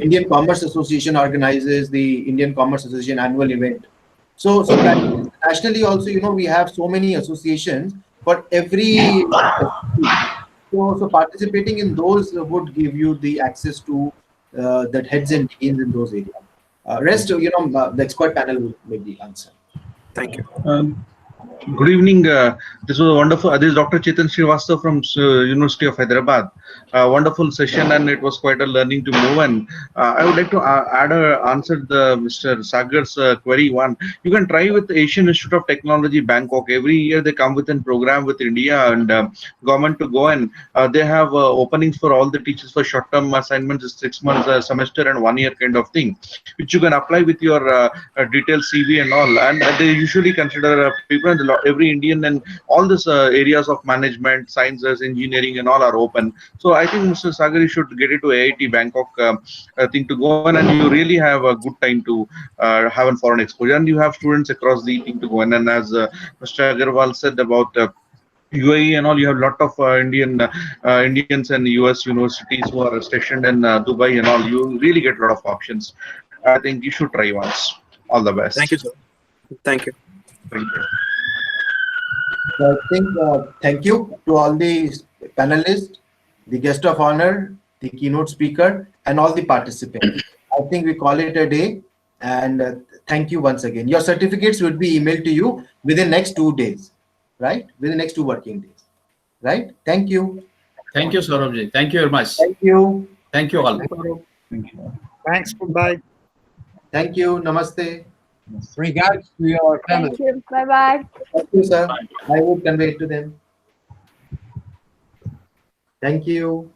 Indian Commerce Association organizes the Indian Commerce Association annual event. So nationally also, we have so many associations for every. So participating in those would give you the access to that heads and deans in those areas. Rest, the expert panel will maybe answer. Thank you. Good evening. This was a wonderful. This is Dr. Chetan Srivastava from University of Hyderabad. Wonderful session, and it was quite a learning to move. And I would like to answer Mr. Sagar's query. One, you can try with the Asian Institute of Technology, Bangkok. Every year they come with a program with India and government to go, and they have openings for all the teachers for short-term assignments, 6 months, semester, and 1 year kind of thing, which you can apply with your detailed CV and all. And they usually consider people. Every Indian and all these areas of management, sciences, engineering, and all are open. So I think Mr. Sagar, you should get it to IIT Bangkok thing to go on, and you really have a good time to have a foreign exposure, and you have students across the thing to go on. And as Mr. Agarwal said about UAE and all, you have a lot of Indians and US universities who are stationed in Dubai and all. You really get a lot of options. I think you should try once. All the best. Thank you, sir. Thank you. Thank you. So I think thank you to all the panelists, the guest of honor, the keynote speaker, and all the participants. I think we call it a day, and thank you once again. Your certificates would be emailed to you within next 2 days, right? Within next 2 working days, right? Thank you. Thank you, Saurabh. Thank you very much. Thank you. Thank you all. Thank you. Thanks. Goodbye. Thank you. Namaste. Regards to your family. Thank you. Bye bye. Thank you, sir. I would convey it to them. Thank you.